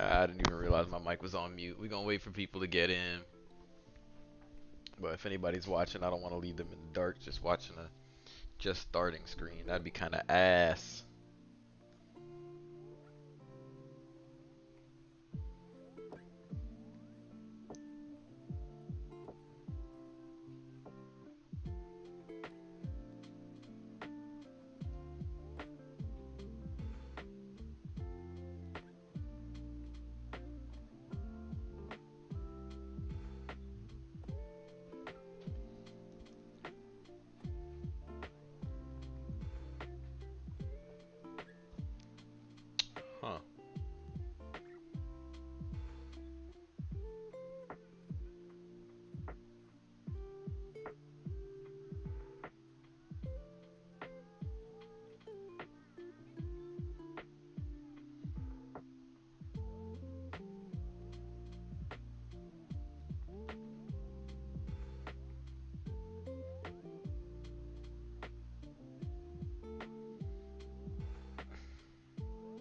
I didn't even realize my mic was on mute. We're gonna wait for people to get in. But if anybody's watching, I don't want to leave them in the dark just watching a just starting screen. That'd be kind of ass. Huh.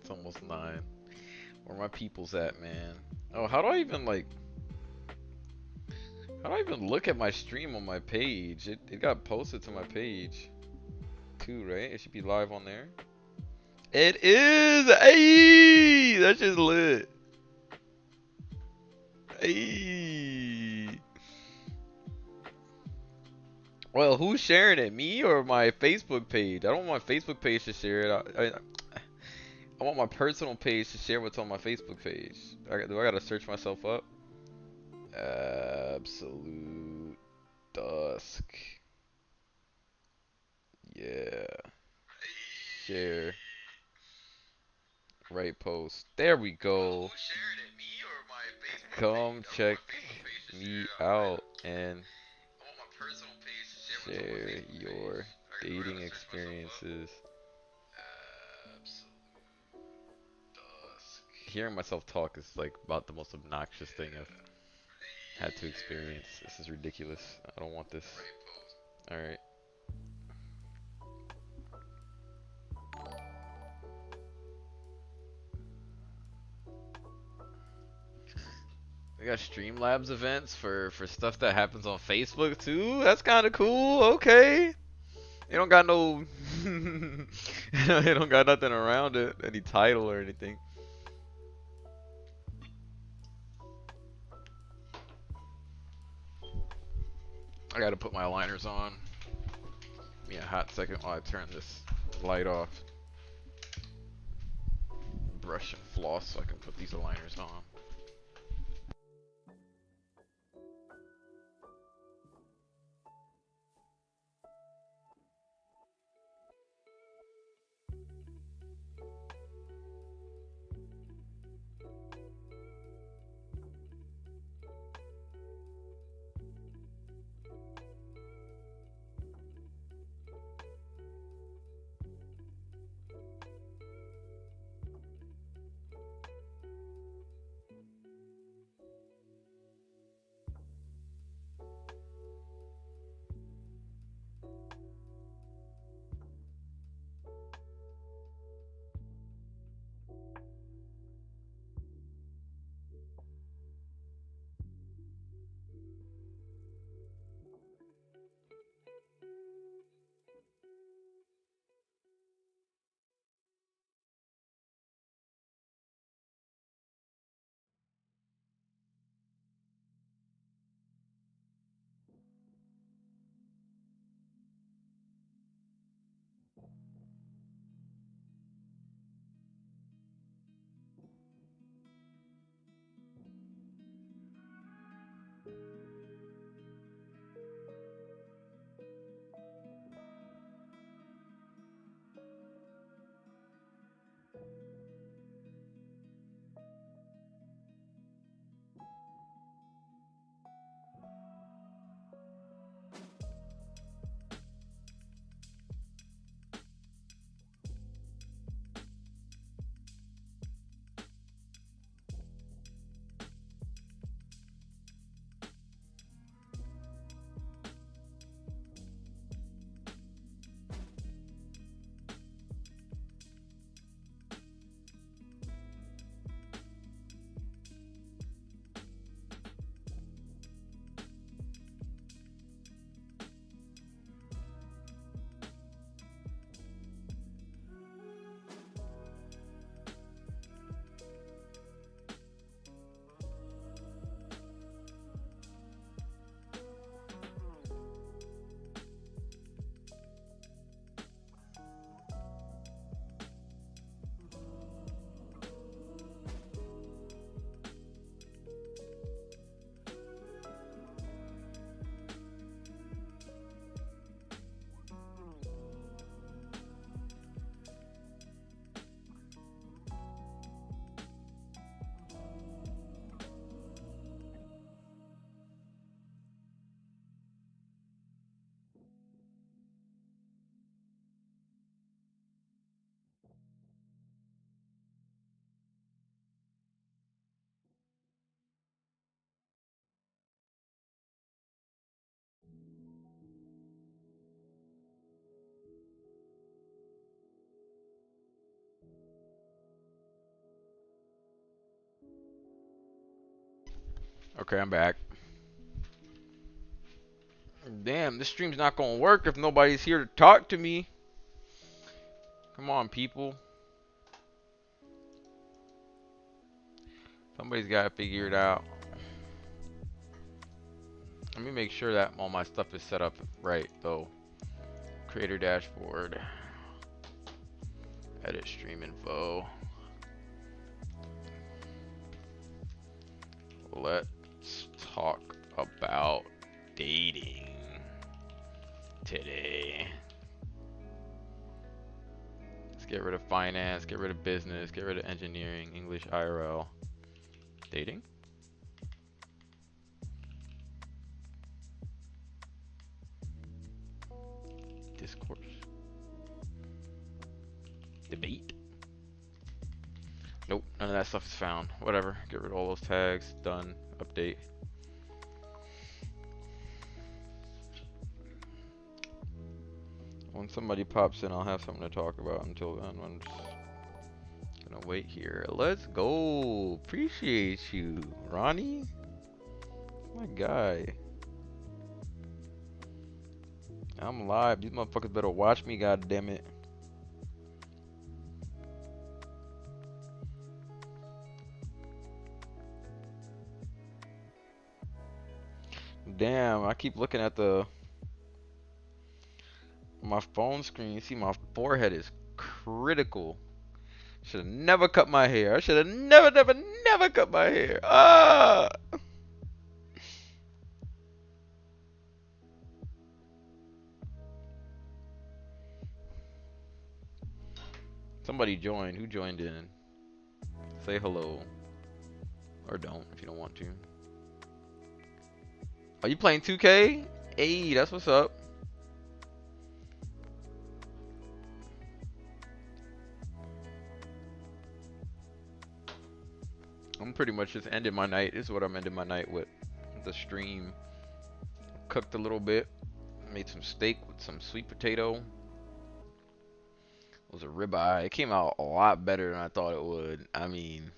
It's almost 9. Where my people's at, man? Oh, how do I even like? How do I even look at my stream on my page? It got posted to my page too, right? It should be live on there. It is. Hey, that's just lit. Hey. Well, who's sharing it? Me or my Facebook page? I don't want my Facebook page to share it. I want my personal page to share what's on my Facebook page. Do I gotta search myself up? Absolute dusk. Yeah. Share. Right post. There we go. Come check me out and share your dating experiences. Hearing myself talk is like about the most obnoxious thing I've had to experience. This is ridiculous. I don't want this. Alright. We got Streamlabs events for stuff that happens on Facebook too. That's kind of cool. Okay. They don't got no. They don't got nothing around it, any title or anything. I gotta put my aligners on. Give me a hot second while I turn this light off. Brush and floss so I can put these aligners on. Okay, I'm back. Damn, this stream's not gonna work if nobody's here to talk to me. Come on, people. Somebody's gotta figure it out. Let me make sure that all my stuff is set up right, though. Creator dashboard. Edit stream info. Let's talk about dating today. Let's get rid of finance, get rid of business, get rid of engineering, English, IRL. Dating? Discourse. Debate? Nope, none of that stuff is found. Whatever, get rid of all those tags. Done. Update. When somebody pops in, I'll have something to talk about. Until then, I'm just gonna wait here. Let's go. Appreciate you, Ronnie. My guy. I'm live. These motherfuckers better watch me, goddammit. Damn, I keep looking at my phone screen. You see my forehead is critical. Should have never cut my hair. I should have never cut my hair. Ah! Somebody joined. Who joined in? Say hello. Or don't if you don't want to. Are you playing 2K? Hey, that's what's up. I'm pretty much just ending my night. This is what I'm ending my night with. The stream. Cooked a little bit. Made some steak with some sweet potato. It was a ribeye. It came out a lot better than I thought it would. I mean,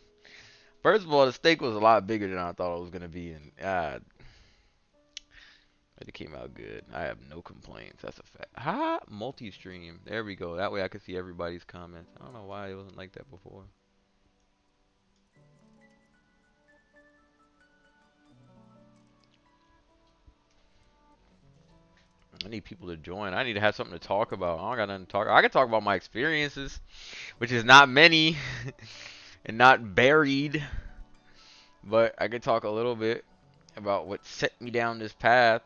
first of all, the steak was a lot bigger than I thought it was gonna be, and it came out good. I have no complaints. That's a fact. Ha! Multi-stream. There we go. That way I could see everybody's comments. I don't know why it wasn't like that before. I need people to join. I need to have something to talk about. I don't got nothing to talk. I can talk about my experiences, which is not many and not buried, but I could talk a little bit about what set me down this path.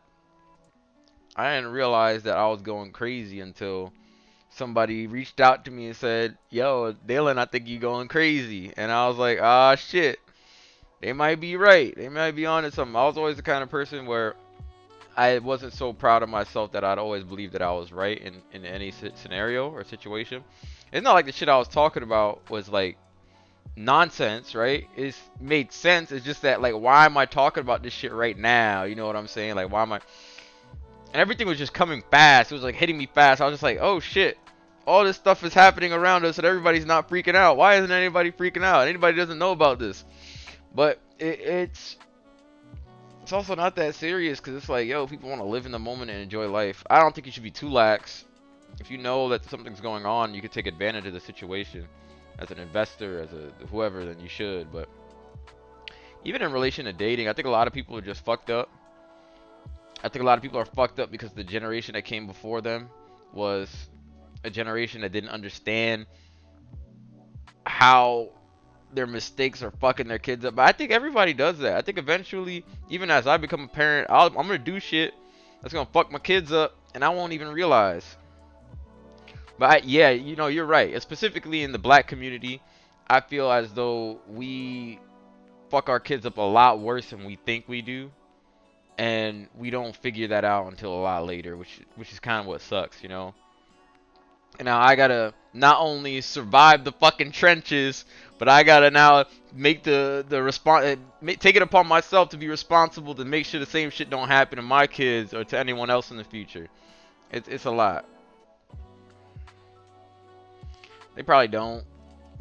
I didn't realize that I was going crazy until somebody reached out to me and said, "Yo, Dylan, I think you going crazy." And I was like, "Ah, shit. They might be right. They might be onto something." I was always the kind of person where I wasn't so proud of myself that I'd always believe that I was right in any scenario or situation. It's not like the shit I was talking about was like nonsense, right? It made sense. It's just that, like, why am I talking about this shit right now? You know what I'm saying? Like, why am I? And everything was just coming fast. It was like hitting me fast. I was just like, oh shit. All this stuff is happening around us and everybody's not freaking out. Why isn't anybody freaking out? Anybody doesn't know about this. But it's also not that serious because it's like, yo, people want to live in the moment and enjoy life. I don't think you should be too lax. If you know that something's going on, you can take advantage of the situation. As an investor, as a whoever, then you should. But even in relation to dating, I think a lot of people are just fucked up. I think a lot of people are fucked up because the generation that came before them was a generation that didn't understand how their mistakes are fucking their kids up. But I think everybody does that. I think eventually, even as I become a parent, I'm gonna do shit that's gonna fuck my kids up, and I won't even realize. But yeah, you know, you're right. Specifically in the black community, I feel as though we fuck our kids up a lot worse than we think we do, and we don't figure that out until a lot later, which is kind of what sucks, you know. And now I gotta not only survive the fucking trenches, but I gotta now make take it upon myself to be responsible to make sure the same shit don't happen to my kids or to anyone else in the future. It's a lot. They probably don't,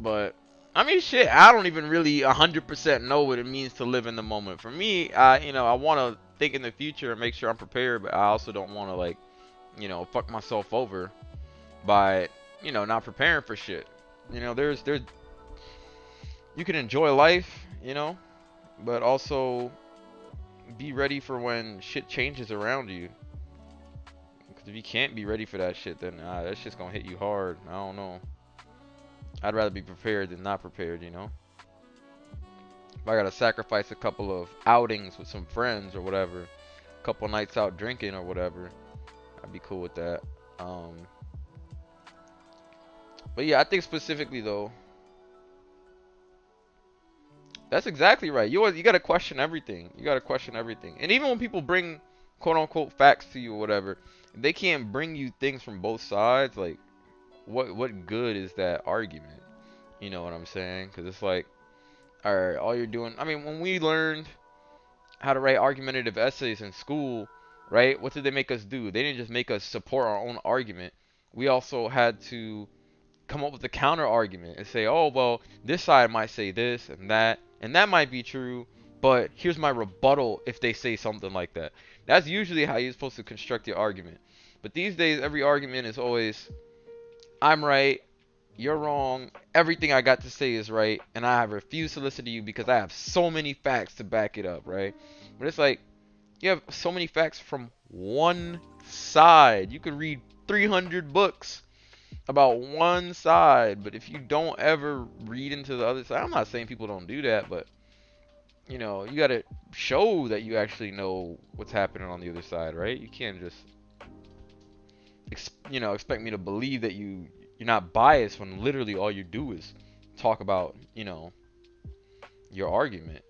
but I mean, shit, I don't even really 100% know what it means to live in the moment. For me, I want to think in the future and make sure I'm prepared, but I also don't want to, like, fuck myself over by, not preparing for shit. There's you can enjoy life, but also be ready for when shit changes around you. Because if you can't be ready for that shit, then that shit's gonna hit you hard. I don't know. I'd rather be prepared than not prepared. If I gotta sacrifice a couple of outings with some friends or whatever, a couple nights out drinking or whatever, I'd be cool with that. Um, but yeah, I think specifically though, that's exactly right. You gotta question everything. You gotta question everything. And even when people bring quote unquote facts to you or whatever, if they can't bring you things from both sides, like what good is that argument? You know what I'm saying? Because it's like, all right, all you're doing. I mean, when we learned how to write argumentative essays in school, right? What did they make us do? They didn't just make us support our own argument. We also had to come up with a counter argument and say, oh, well, this side might say this and that might be true, but here's my rebuttal if they say something like that. That's usually how you're supposed to construct your argument. But these days, every argument is always, I'm right, you're wrong, everything I got to say is right, and I refuse to listen to you because I have so many facts to back it up, right? But it's like, you have so many facts from one side. You could read 300 books about one side, but if you don't ever read into the other side, I'm not saying people don't do that, but you gotta show that you actually know what's happening on the other side, right? You can't just expect me to believe that you're not biased when literally all you do is talk about your argument.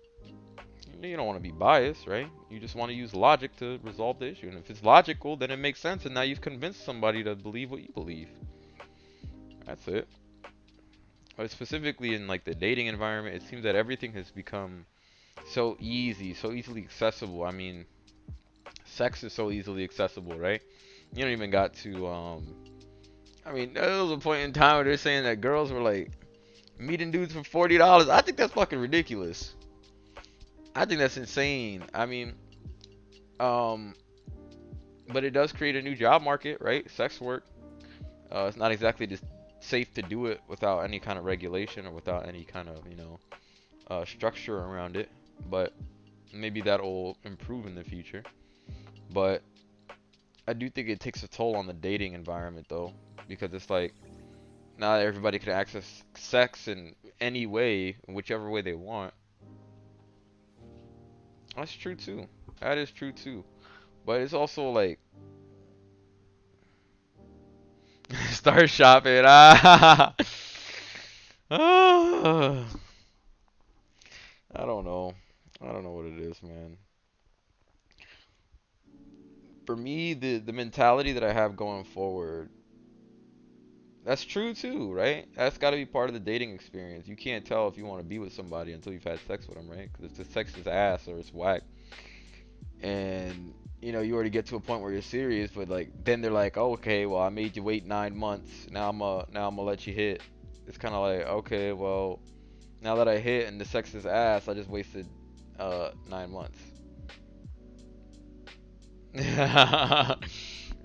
You don't want to be biased, right? You just want to use logic to resolve the issue, and if it's logical, then it makes sense, and now you've convinced somebody to believe what you believe. That's it. But specifically in like the dating environment, it seems that everything has become so easy, so easily accessible. I mean, sex is so easily accessible, right? You don't even got to I mean, there was a point in time where they're saying that girls were like meeting dudes for $40. I think that's fucking ridiculous. I think that's insane. I mean, um, but it does create a new job market, right? Sex work. It's not exactly just safe to do it without any kind of regulation or without any kind of, structure around it. But maybe that'll improve in the future. But I do think it takes a toll on the dating environment, though, because it's like not everybody can access sex in any way, whichever way they want. That's true too. That is true too. But it's also like start shopping. Ah. Ah. I don't know. I don't know what it is, man. For me, the mentality that I have going forward, that's true too, right? That's got to be part of the dating experience. You can't tell if you want to be with somebody until you've had sex with them, right? Because if the sex is ass or it's whack, and you already get to a point where you're serious, but like then they're like, oh, okay, well I made you wait 9 months. Now I'm gonna let you hit. It's kind of like, okay, well now that I hit and the sex is ass, I just wasted 9 months.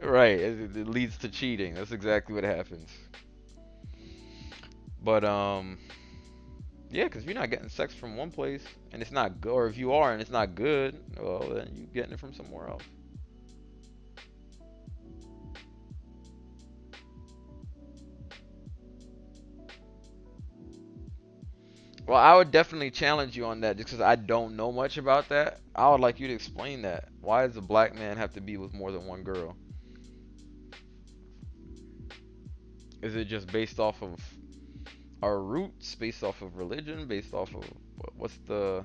Right, it leads to cheating. That's exactly what happens. But yeah, because if you're not getting sex from one place and it's not good, or if you are and it's not good, well then you're getting it from somewhere else. Well, I would definitely challenge you on that just because I don't know much about that. I would like you to explain that. Why does a black man have to be with more than one girl? Is it just based off of our roots, based off of religion, based off of what's the?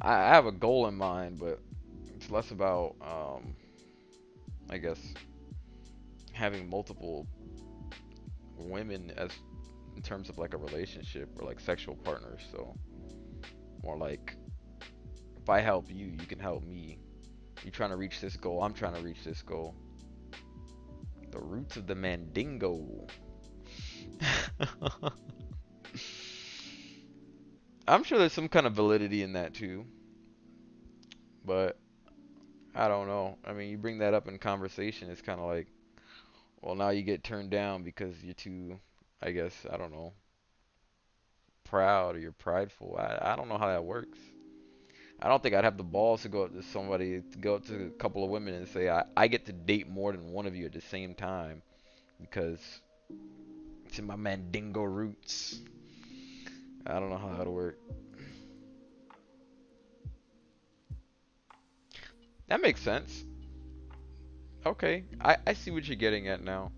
I have a goal in mind, but it's less about I guess having multiple women as in terms of like a relationship or like sexual partners. So more like if I help you, you can help me. You're trying to reach this goal, I'm trying to reach this goal. The roots of the Mandingo. I'm sure there's some kind of validity in that too, but I don't know. I mean, you bring that up in conversation, it's kind of like, well, now you get turned down because you're too, I guess, I don't know, proud or you're prideful. I don't know how that works. I don't think I'd have the balls to go up to somebody, to go up to a couple of women and say, I get to date more than one of you at the same time because it's in my Mandingo roots. I don't know how that'll work. That makes sense. Okay, I see what you're getting at now.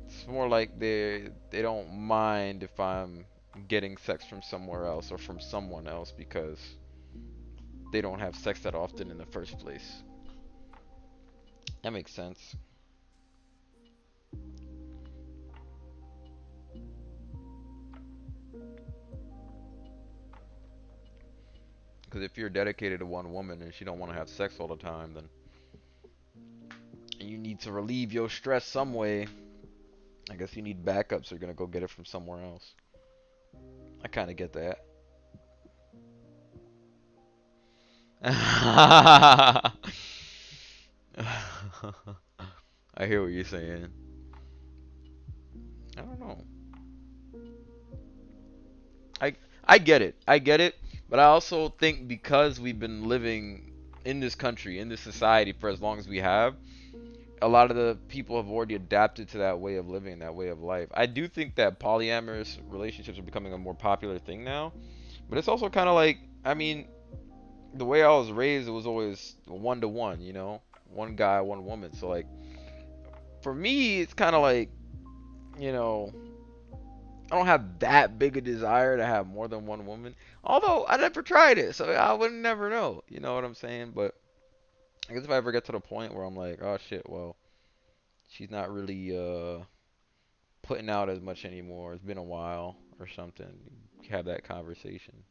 It's more like they don't mind if I'm getting sex from somewhere else or from someone else because they don't have sex that often in the first place. That makes sense. Because if you're dedicated to one woman and she don't want to have sex all the time, then you need to relieve your stress some way. I guess you need backups. So you're gonna go get it from somewhere else. I kind of get that. I hear what you're saying. I don't know. I I get it. I get it. But I also think because we've been living in this country, in this society for as long as we have, a lot of the people have already adapted to that way of living, that way of life. I do think that polyamorous relationships are becoming a more popular thing now, but it's also kind of like, I mean, the way I was raised, it was always one to one, you know, one guy, one woman. So like, for me, it's kind of like, you know, I don't have that big a desire to have more than one woman. Although I never tried it, so I would never know. You know what I'm saying? But I guess if I ever get to the point where I'm like, oh shit, well, she's not really putting out as much anymore. It's been a while or something. Have that conversation.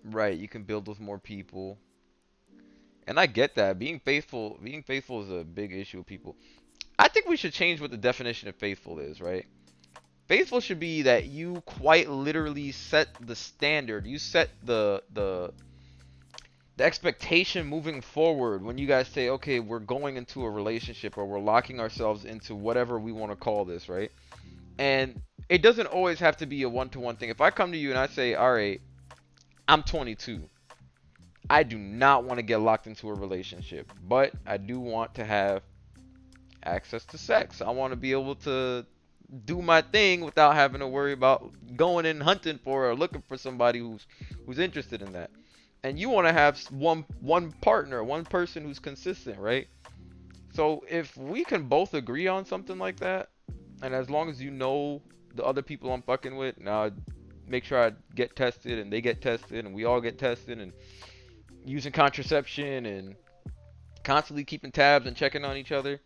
Right, you can build with more people. And I get that. Being faithful is a big issue with people. I think we should change what the definition of faithful is, right? Faithful should be that you quite literally set the standard. You set the expectation moving forward when you guys say, okay, we're going into a relationship or we're locking ourselves into whatever we want to call this, right? And it doesn't always have to be a one-to-one thing. If I come to you and I say, all right, I'm 22. I do not want to get locked into a relationship, but I do want to have access to sex. I want to be able to do my thing without having to worry about going and hunting for or looking for somebody who's interested in that. And you want to have one partner, one person who's consistent, right? So if we can both agree on something like that, and as long as you know the other people I'm fucking with, now I make sure I get tested and they get tested and we all get tested and using contraception and constantly keeping tabs and checking on each other,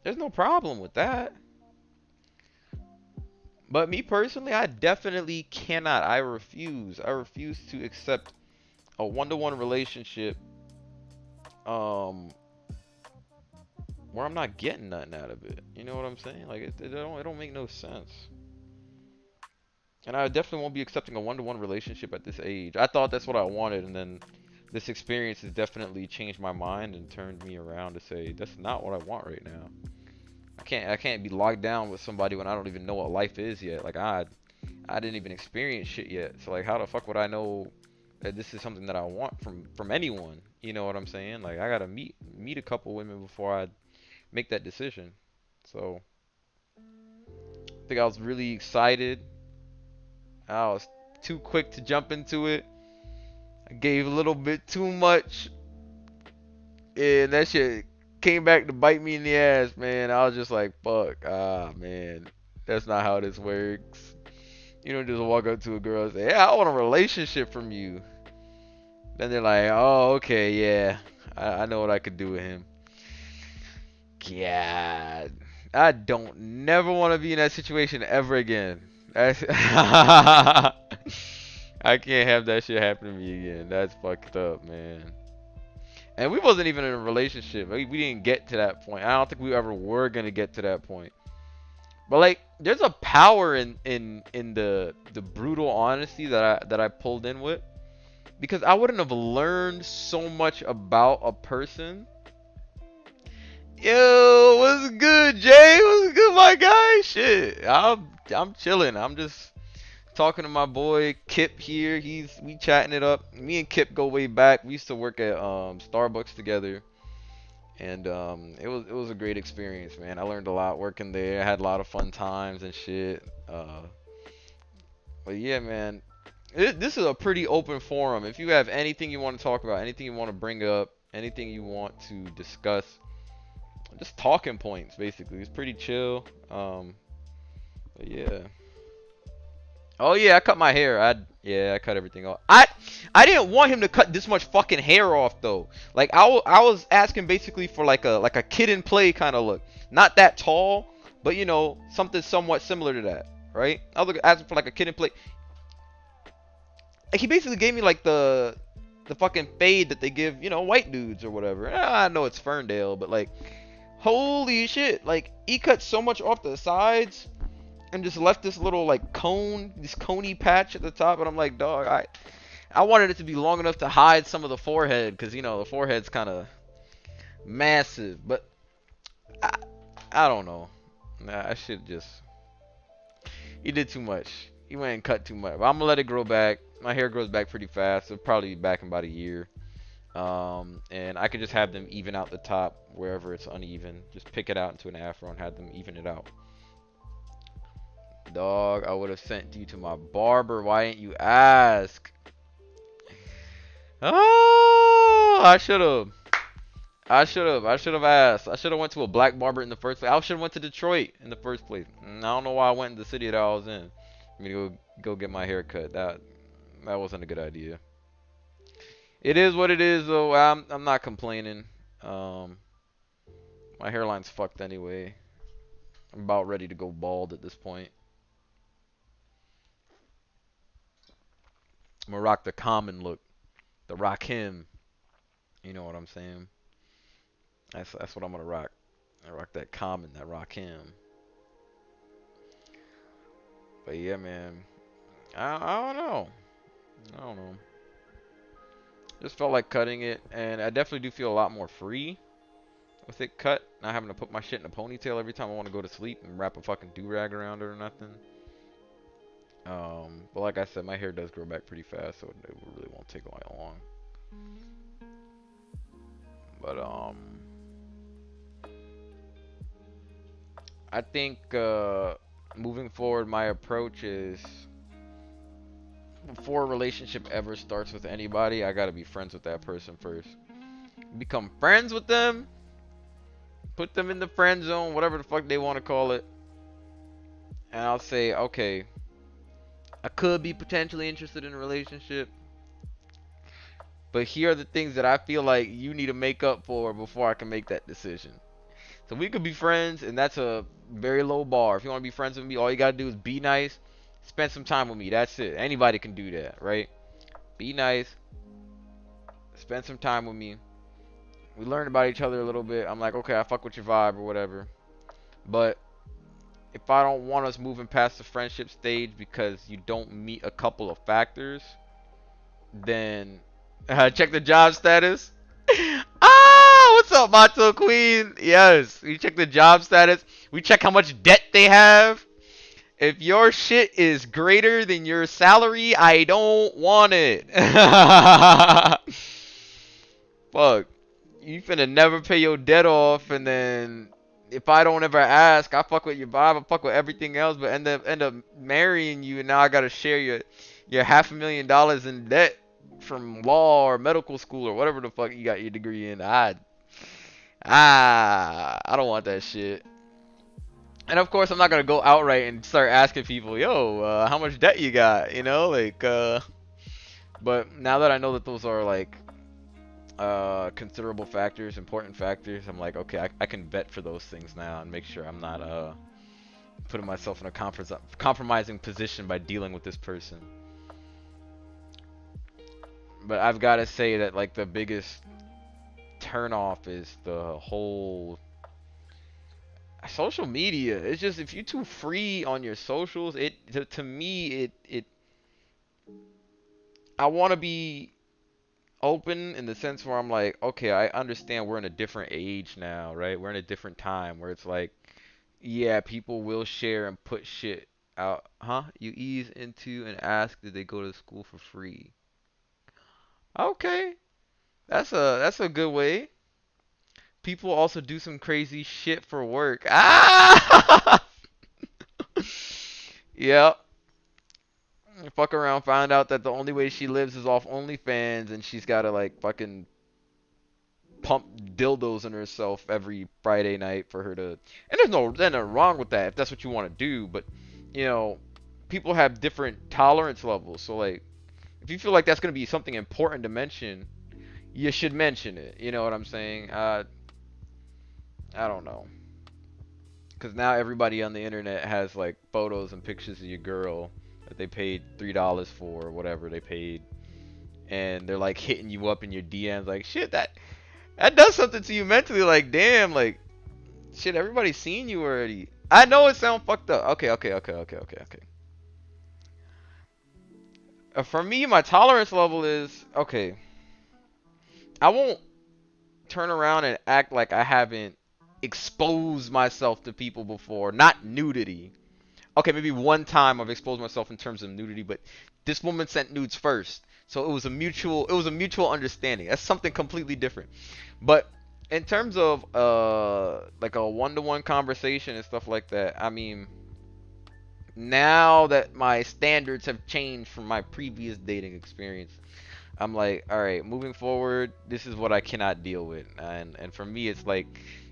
there's no problem with that. But me personally, I definitely cannot. I refuse. I refuse to accept a one-to-one relationship um where I'm not getting nothing out of it. You know what I'm saying? Like it don't make no sense. And I definitely won't be accepting a one-to-one relationship at this age. I thought that's what I wanted, and then this experience has definitely changed my mind and turned me around to say that's not what I want right now. I can't be locked down with somebody when I don't even know what life is yet. Like I didn't even experience shit yet. So like how the fuck would I know that this is something that I want from anyone? You know what I'm saying? Like I gotta meet a couple women before I make that decision. So I think I was really excited. I was too quick to jump into it. I gave a little bit too much, and that shit came back to bite me in the ass, man. I was just like, fuck, man, that's not how this works. You don't just walk up to a girl and say, yeah, I want a relationship from you. Then they're like, oh, okay, yeah, I know what I could do with him. God, I don't never want to be in that situation ever again. That's I can't have that shit happen to me again. That's fucked up, man. And we wasn't even in a relationship. We didn't get to that point. I don't think we ever were gonna get to that point. But like, there's a power in the brutal honesty that I pulled in with, because I wouldn't have learned so much about a person. Yo, what's good, Jay? What's good, my guy? Shit, I'm chilling. I'm just talking to my boy Kip here. We chatting it up. Me and Kip go way back. We used to work at Starbucks together, and it was a great experience, man. I learned a lot working there. I had a lot of fun times and shit. But yeah, man, this is a pretty open forum. If you have anything you want to talk about, anything you want to bring up, anything you want to discuss, just talking points basically. It's pretty chill. But yeah. Oh yeah, I cut my hair. I cut everything off. I didn't want him to cut this much fucking hair off though. Like I was asking basically for like a kid and play kind of look. Not that tall, but you know, something somewhat similar to that, right? I was asking for like a kid and play. He basically gave me like the fucking fade that they give, you know, white dudes or whatever. I know it's Ferndale, but like, holy shit, like he cut so much off the sides and just left this little like cone, this coney patch at the top, and I'm like, dog, I wanted it to be long enough to hide some of the forehead, because you know the forehead's kind of massive, but I, I don't know. Nah, I should just. He did too much. He went and cut too much. But I'm gonna let it grow back. My hair grows back pretty fast. It'll probably be back in about a year. And I could just have them even out the top wherever it's uneven. Just pick it out into an afro and have them even it out. Dog, I would have sent you to my barber. Why didn't you ask? Oh, I should have. I should have asked. I should have went to a black barber in the first place. I should have went to Detroit in the first place. I don't know why I went in the city that I was in. I mean, go get my hair cut. That wasn't a good idea. It is what it is, though. I'm not complaining. My hairline's fucked anyway. I'm about ready to go bald at this point. I'm gonna rock the common look, the rock him. You know what I'm saying? That's what I'm gonna rock. I rock that common, that rock him. But yeah, man. I don't know. I don't know. Just felt like cutting it, and I definitely do feel a lot more free with it cut. Not having to put my shit in a ponytail every time I want to go to sleep and wrap a fucking do-rag around it or nothing. But like I said, my hair does grow back pretty fast, so it really won't take long. But I think moving forward, my approach is, before a relationship ever starts with anybody, I gotta be friends with that person first. Become friends with them, put them in the friend zone, whatever the fuck they want to call it, and I'll say, okay, I could be potentially interested in a relationship, but here are the things that I feel like you need to make up for before I can make that decision. So we could be friends, and that's a very low bar. If you want to be friends with me, all you gotta do is be nice, spend some time with me. That's it. Anybody can do that, right? Be nice, spend some time with me. We learn about each other a little bit. I'm like, okay, I fuck with your vibe or whatever. But if I don't want us moving past the friendship stage because you don't meet a couple of factors, then check the job status. Ah, what's up, Mato Queen? Yes, we check the job status. We check how much debt they have. If your shit is greater than your salary, I don't want it. Fuck. You finna never pay your debt off, and then if I don't ever ask, I fuck with your vibe, I fuck with everything else, but end up marrying you, and now I gotta share your $500,000 in debt from law or medical school or whatever the fuck you got your degree in. I don't want that shit. And of course, I'm not gonna go outright and start asking people, yo, how much debt you got? You know, like, but now that I know that those are like considerable factors, important factors, I'm like, okay, I can vet for those things now and make sure I'm not putting myself in a compromising position by dealing with this person. But I've got to say that like the biggest turnoff is the whole social media. It's just if you're too free on your socials, to me it I want to be open in the sense where I'm like, okay, I understand we're in a different age now, right? We're in a different time where it's like, yeah, people will share and put shit out. Huh? You ease into and ask, did they go to school for free? Okay, that's a good way. People also do some crazy shit for work. Ah! Yep. Fuck around, find out that the only way she lives is off OnlyFans, and she's gotta like fucking pump dildos in herself every Friday night for her to. And there's nothing wrong with that if that's what you want to do, but you know, people have different tolerance levels. So like, if you feel like that's gonna be something important to mention, you should mention it. You know what I'm saying? I don't know. Because now everybody on the internet has like photos and pictures of your girl that they paid $3 for or whatever they paid, and they're like hitting you up in your DMs like shit that does something to you mentally. Like damn, like shit, everybody's seen you already. I know it sounds fucked up. Okay. For me, my tolerance level is okay. I won't turn around and act like I haven't exposed myself to people before. Not nudity. Okay, maybe one time I've exposed myself in terms of nudity, but this woman sent nudes first. So it was a mutual understanding. That's something completely different. But in terms of like a one-to-one conversation and stuff like that, I mean, now that my standards have changed from my previous dating experience, I'm like, all right, moving forward, this is what I cannot deal with. And for me, it's like,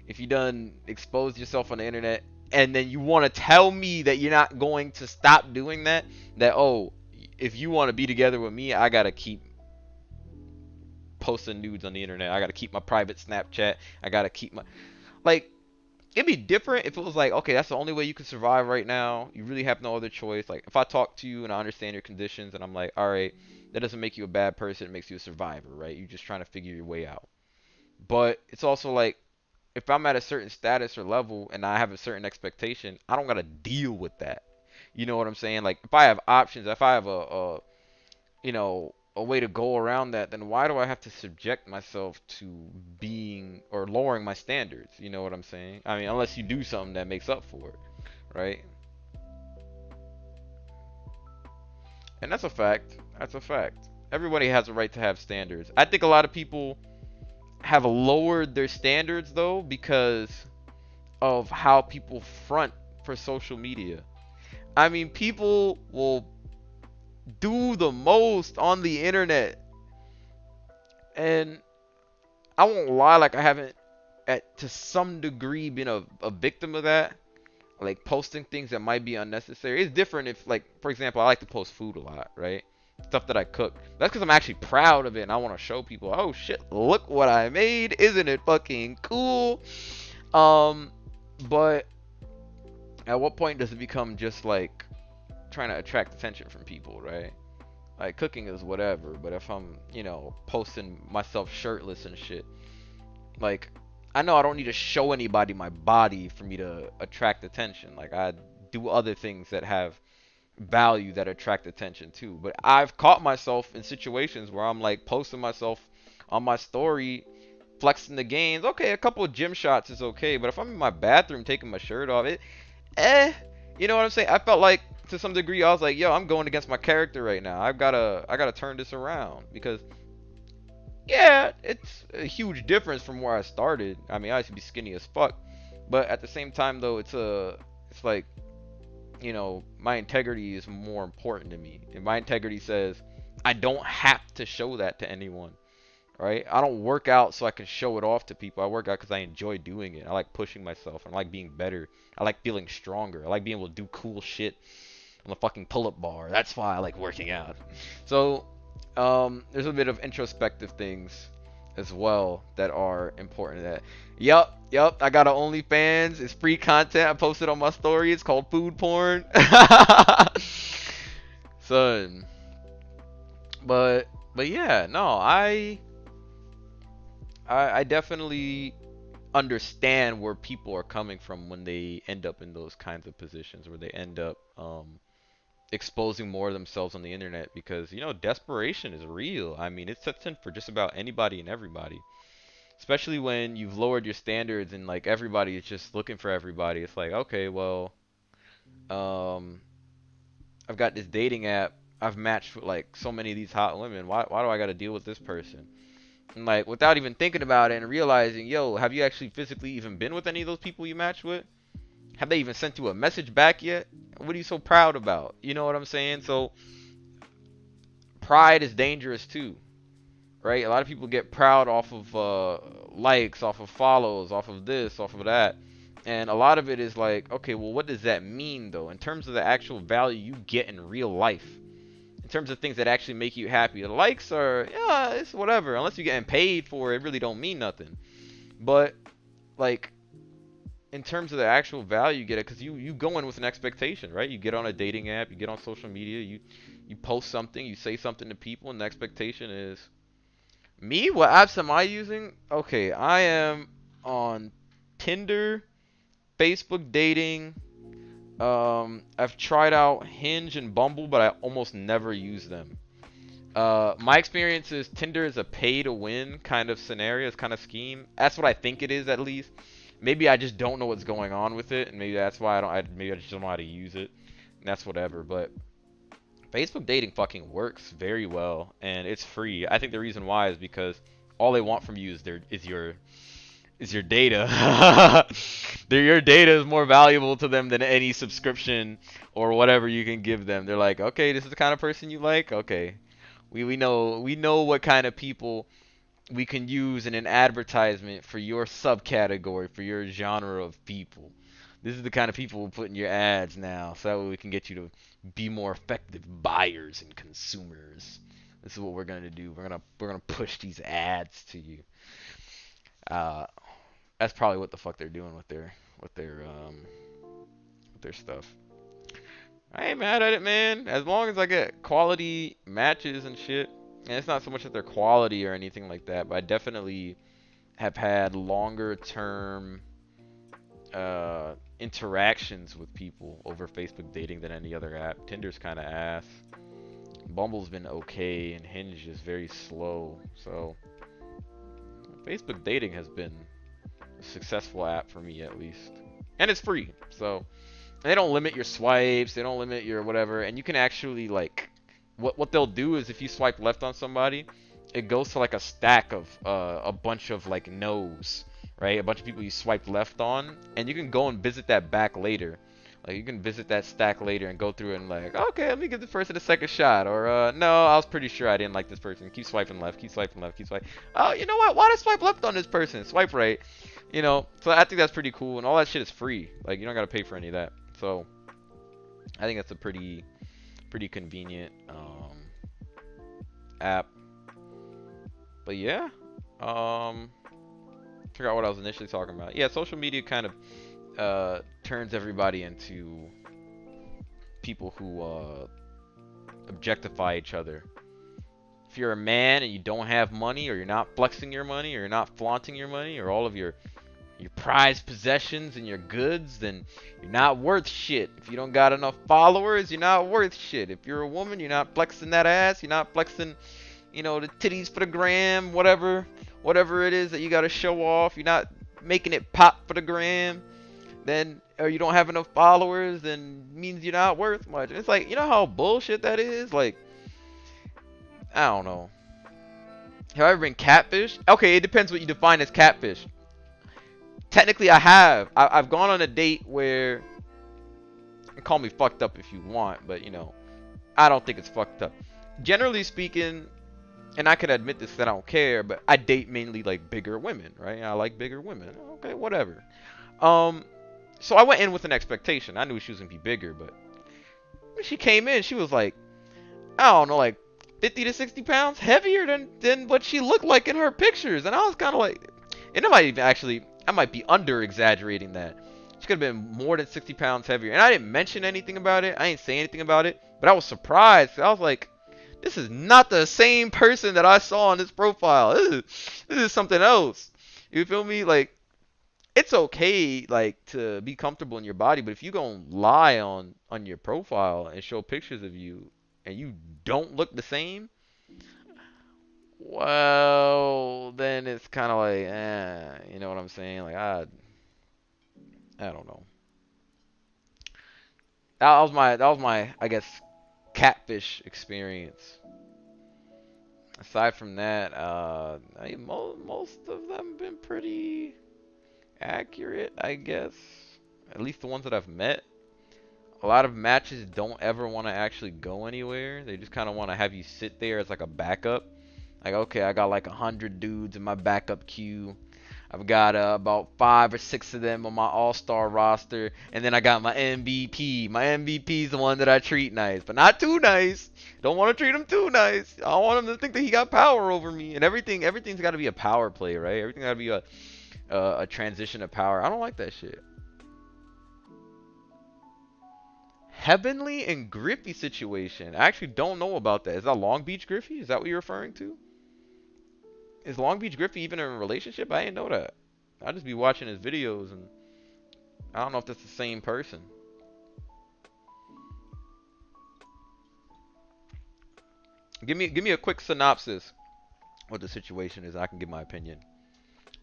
if you done exposed yourself on the internet, and then you want to tell me that you're not going to stop doing that, that oh, if you want to be together with me, I gotta keep posting nudes on the internet. I gotta keep my private Snapchat. I gotta keep my like. It'd be different if it was like, okay, that's the only way you can survive right now. You really have no other choice. Like, if I talk to you and I understand your conditions, and I'm like, all right, that doesn't make you a bad person. It makes you a survivor, right? You're just trying to figure your way out. But it's also like, if I'm at a certain status or level and I have a certain expectation, I don't gotta deal with that. You know what I'm saying? Like, if I have options, if I have a way to go around that, then why do I have to subject myself to being or lowering my standards? You know what I'm saying? I mean, unless you do something that makes up for it, right? And that's a fact. That's a fact. Everybody has a right to have standards. I think a lot of people have lowered their standards though because of how people front for social media. I mean, people will do the most on the internet, and I won't lie, like I haven't at to some degree been a victim of that. Like posting things that might be unnecessary. It's different if like for example I like to post food a lot, right? Stuff that I cook. That's because I'm actually proud of it and I want to show people, oh shit, look what I made. Isn't it fucking cool? Um but at what point does it become just like trying to attract attention from people, right? Like cooking is whatever, but if I'm, posting myself shirtless and shit, like I know I don't need to show anybody my body for me to attract attention. Like I do other things that have value that attract attention too. But I've caught myself in situations where I'm like posting myself on my story, flexing the gains. Okay, a couple of gym shots is okay, but if I'm in my bathroom taking my shirt off, eh, you know what I'm saying? I felt like to some degree I was like, yo, I'm going against my character right now. I gotta turn this around because yeah, it's a huge difference from where I started. I mean, I used to be skinny as fuck, but at the same time, though, it's like, my integrity is more important to me, and my integrity says I don't have to show that to anyone, right? I don't work out so I can show it off to people. I work out because I enjoy doing it. I like pushing myself. I like being better. I like feeling stronger. I like being able to do cool shit on the fucking pull-up bar. That's why I like working out. So there's a bit of introspective things as well that are important to that. Yup, I got a OnlyFans. It's free content. I posted on my story. It's called food porn. Son. But yeah, no, I definitely understand where people are coming from when they end up in those kinds of positions where they end up exposing more of themselves on the internet because desperation is real. I mean, it sets in for just about anybody and everybody, especially when you've lowered your standards and like everybody is just looking for everybody. It's like, okay, well, um, I've got this dating app. I've matched with like so many of these hot women. Why do I got to deal with this person? And like without even thinking about it and realizing, yo, have you actually physically even been with any of those people you matched with? Have they even sent you a message back yet? What are you so proud about? You know what I'm saying? So pride is dangerous too, right? A lot of people get proud off of likes, off of follows, off of this, off of that. And a lot of it is like, okay, well, what does that mean though? In terms of the actual value you get in real life, in terms of things that actually make you happy. The likes are, yeah, it's whatever. Unless you're getting paid for it, it really don't mean nothing. But like in terms of the actual value you get it, because you go in with an expectation, right? You get on a dating app, you get on social media, you post something, you say something to people, and the expectation is me. What apps am I using? Okay, I am on Tinder, Facebook dating. I've tried out Hinge and Bumble, but I almost never use them. My experience is Tinder is a pay to win kind of scenario, it's kind of scheme. That's what I think it is, at least. Maybe I just don't know what's going on with it, and maybe that's why maybe I just don't know how to use it. And that's whatever. But Facebook dating fucking works very well, and it's free. I think the reason why is because all they want from you is your data. Your data is more valuable to them than any subscription or whatever you can give them. They're like, okay, this is the kind of person you like. Okay, we know what kind of people we can use in an advertisement for your subcategory, for your genre of people. This is the kind of people we'll put in your ads now, so that way we can get you to be more effective buyers and consumers. This is what we're gonna do. We're gonna push these ads to you. Uh, that's probably what the fuck they're doing with their stuff. I ain't mad at it, man. As long as I get quality matches and shit. And it's not so much that they're quality or anything like that, but I definitely have had longer term interactions with people over Facebook dating than any other app. Tinder's kind of ass. Bumble's been okay, and Hinge is very slow. So Facebook dating has been a successful app for me, at least, and it's free. So they don't limit your swipes, they don't limit your whatever, and you can actually like what they'll do is if you swipe left on somebody, it goes to like a stack of a bunch of like no's, right? A bunch of people you swiped left on, and you can go and visit that back later. Like you can visit that stack later and go through it and like, okay, let me give this person a second shot, or no, I was pretty sure I didn't like this person. Keep swiping left, keep swiping left, keep swiping. Oh, you know what? Why did I swipe left on this person? Swipe right. So I think that's pretty cool, and all that shit is free. Like you don't gotta pay for any of that. So I think that's a pretty convenient app. But yeah, forgot what I was initially talking about. Yeah, social media kind of turns everybody into people who objectify each other. If you're a man and you don't have money, or you're not flexing your money, or you're not flaunting your money, or all of your prized possessions and your goods, then you're not worth shit. If you don't got enough followers, you're not worth shit. If you're a woman, you're not flexing that ass, you're not flexing, the titties for the gram, whatever it is that you gotta show off, you're not making it pop for the gram, then, or you don't have enough followers, then means you're not worth much. It's like, you know how bullshit that is? Like, I don't know. Have I ever been catfished? Okay, it depends what you define as catfish. Technically, I have. I've gone on a date where, and call me fucked up if you want, but I don't think it's fucked up. Generally speaking, and I can admit this that I don't care, but I date mainly like bigger women, right? I like bigger women. Okay, whatever. So I went in with an expectation. I knew she was gonna be bigger, but when she came in, she was like, I don't know, like 50 to 60 pounds heavier than what she looked like in her pictures, and I was kind of like, and I might be under exaggerating that. She could have been more than 60 pounds heavier. And I didn't mention anything about it. I didn't say anything about it. But I was surprised. I was like, This is not the same person that I saw on this profile. This is something else. You feel me? Like, it's okay, like, to be comfortable in your body, but if you gonna lie on your profile and show pictures of you and you don't look the same, well, then it's kind of like, you know what I'm saying? Like, I don't know. That was my I guess catfish experience. Aside from that, most of them been pretty accurate, I guess. At least the ones that I've met. A lot of matches don't ever want to actually go anywhere. They just kind of want to have you sit there as like a backup. Like, okay, I got like 100 dudes in my backup queue. I've got about 5 or 6 of them on my all-star roster, and then I got my MVP. My MVP is the one that I treat nice, but not too nice. Don't want to treat him too nice. I don't want him to think that he got power over me. And everything's got to be a power play, right? Everything's got to be a transition of power. I don't like that shit. Heavenly and Griffey situation. I actually don't know about that. Is that Long Beach Griffey? Is that what you're referring to? Is Long Beach Griffey even in a relationship? I didn't know that. I just be watching his videos and I don't know if that's the same person. Give me a quick synopsis what the situation is. I can give my opinion.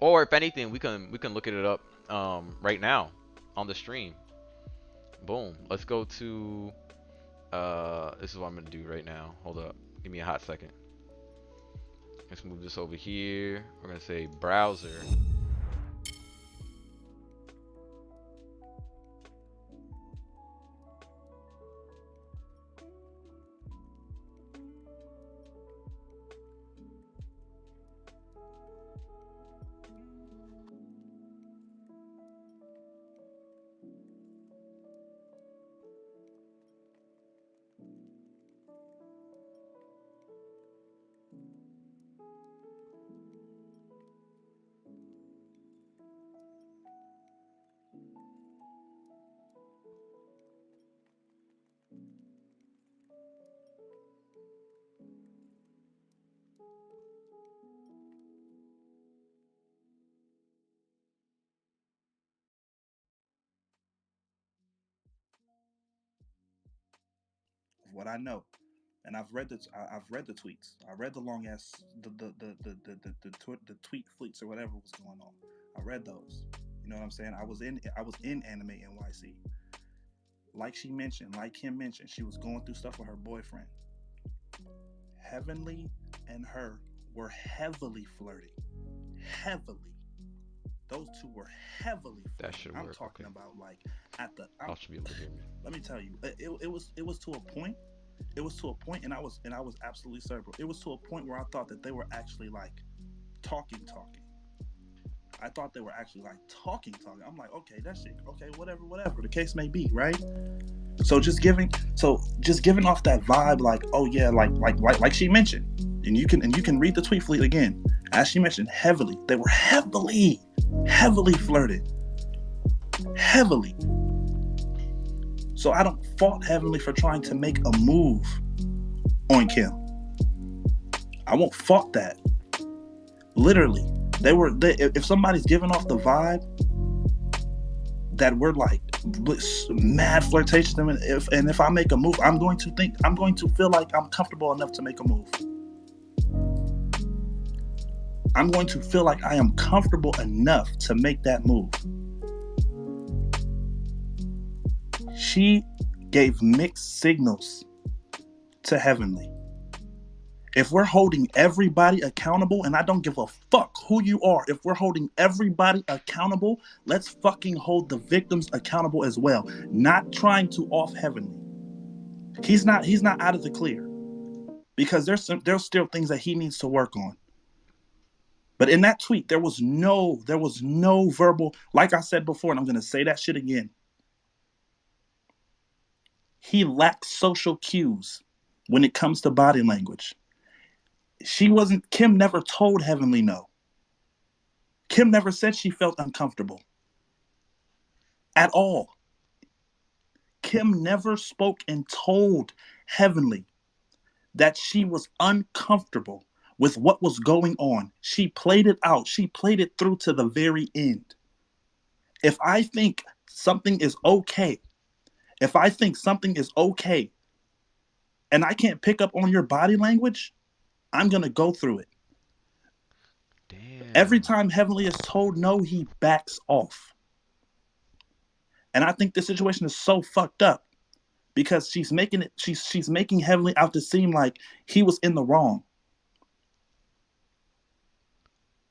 Or if anything, we can look it up right now on the stream. Boom. Let's go to this is what I'm gonna do right now. Hold up. Give me a hot second. Let's move this over here. We're gonna say browser. What I know, and I've read the tweets. I read the long ass the tweet fleets or whatever was going on. I read those. You know what I'm saying? I was in Anime NYC. Like she mentioned, like Kim mentioned, she was going through stuff with her boyfriend. Heavenly and her were heavily flirting. Heavily. Those two were heavily That flirting. should I'm work. talking Okay. about like at the. Y'all should be able to hear me. Let me tell you, it was to a point. It was to a point, and I was absolutely certain. It was to a point where I thought that they were actually like talking. I thought they were actually like talking. I'm like, okay, that shit, okay, whatever the case may be, right? So just giving off that vibe, like, oh yeah, like she mentioned, and you can read the tweet fleet again. As she mentioned, heavily, they were heavily flirted, heavily. So I don't fault Heavenly for trying to make a move on Kim. I won't fault that. Literally, if somebody's giving off the vibe that we're like mad flirtatious, and if I make a move, I'm going to feel like I'm comfortable enough to make a move. I'm going to feel like I am comfortable enough to make that move. She gave mixed signals to Heavenly. If we're holding everybody accountable, and I don't give a fuck who you are, if we're holding everybody accountable, let's fucking hold the victims accountable as well. Not trying to off Heavenly. He's not out of the clear because there's still things that he needs to work on. But in that tweet, there was no verbal, like I said before, and I'm gonna say that shit again. He lacks social cues when it comes to body language. Kim never told Heavenly no. Kim never said she felt uncomfortable at all. Kim never spoke and told Heavenly that she was uncomfortable with what was going on. She played it out. She played it through to the very end. If I think something is okay, if I think something is okay and I can't pick up on your body language, I'm going to go through it. Every Damn. time Heavenly is told no, he backs off. And I think this situation is so fucked up because she's making Heavenly out to seem like he was in the wrong.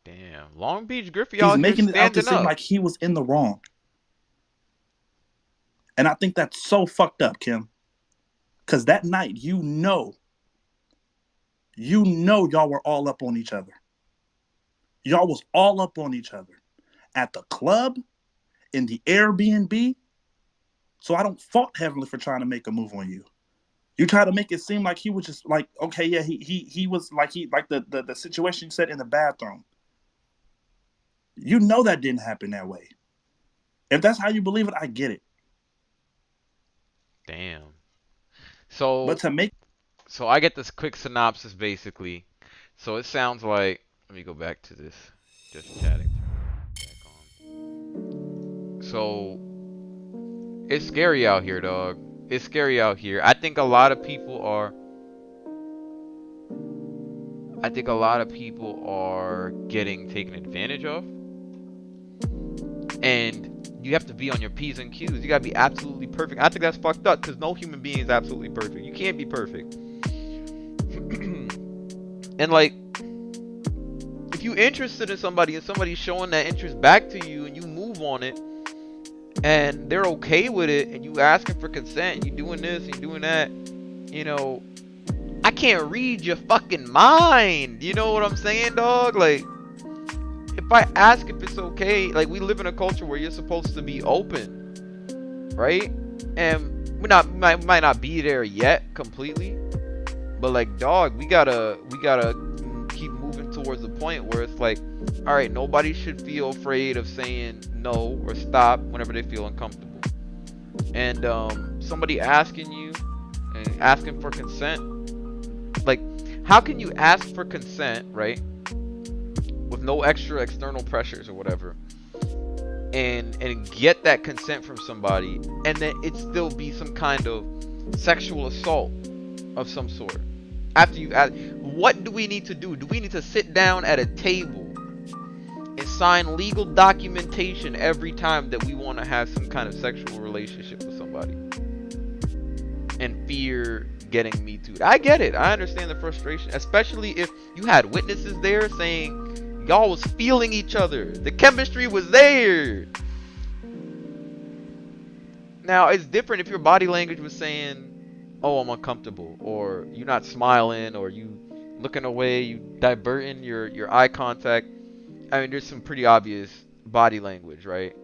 Damn. Long Beach Griffey He's out here making it out to standing seem up. like he was in the wrong. And I think that's so fucked up, Kim. Because that night, y'all were all up on each other. Y'all was all up on each other. At the club, in the Airbnb. So I don't fault Heavenly for trying to make a move on you. You try to make it seem like he was just like, okay, yeah, he was like the situation you said in the bathroom. You know that didn't happen that way. If that's how you believe it, I get it. Damn. But So to make I get this quick synopsis basically. So it sounds like, let me go back to this. Just chatting. Back on. So it's scary out here, dog. It's scary out here. I think a lot of people are getting taken advantage of. And you have to be on your P's and Q's. You gotta be absolutely perfect. I think that's fucked up because no human being is absolutely perfect. You can't be perfect. And like, if you're interested in somebody and somebody's showing that interest back to you and you move on it and they're okay with it and you asking for consent and you doing this and you doing that, you know, I can't read your fucking mind. You know what I'm saying, dog? Like, if I ask if it's okay, like, we live in a culture where you're supposed to be open, right? And might not be there yet completely, but like, dog, we gotta keep moving towards the point where it's like, all right, nobody should feel afraid of saying no or stop whenever they feel uncomfortable. And somebody asking you and asking for consent, like, how can you ask for consent, right, with no extra external pressures or whatever, and get that consent from somebody, and then it still be some kind of sexual assault of some sort? After you ask, what do we need to do? Do we need to sit down at a table and sign legal documentation every time that we want to have some kind of sexual relationship with somebody and fear getting me too? I get it. I understand the frustration, especially if you had witnesses there saying y'all was feeling each other. The chemistry was there. Now, it's different if your body language was saying, oh, I'm uncomfortable, or you're not smiling, or you looking away, you diverting your eye contact. I mean, there's some pretty obvious body language, right,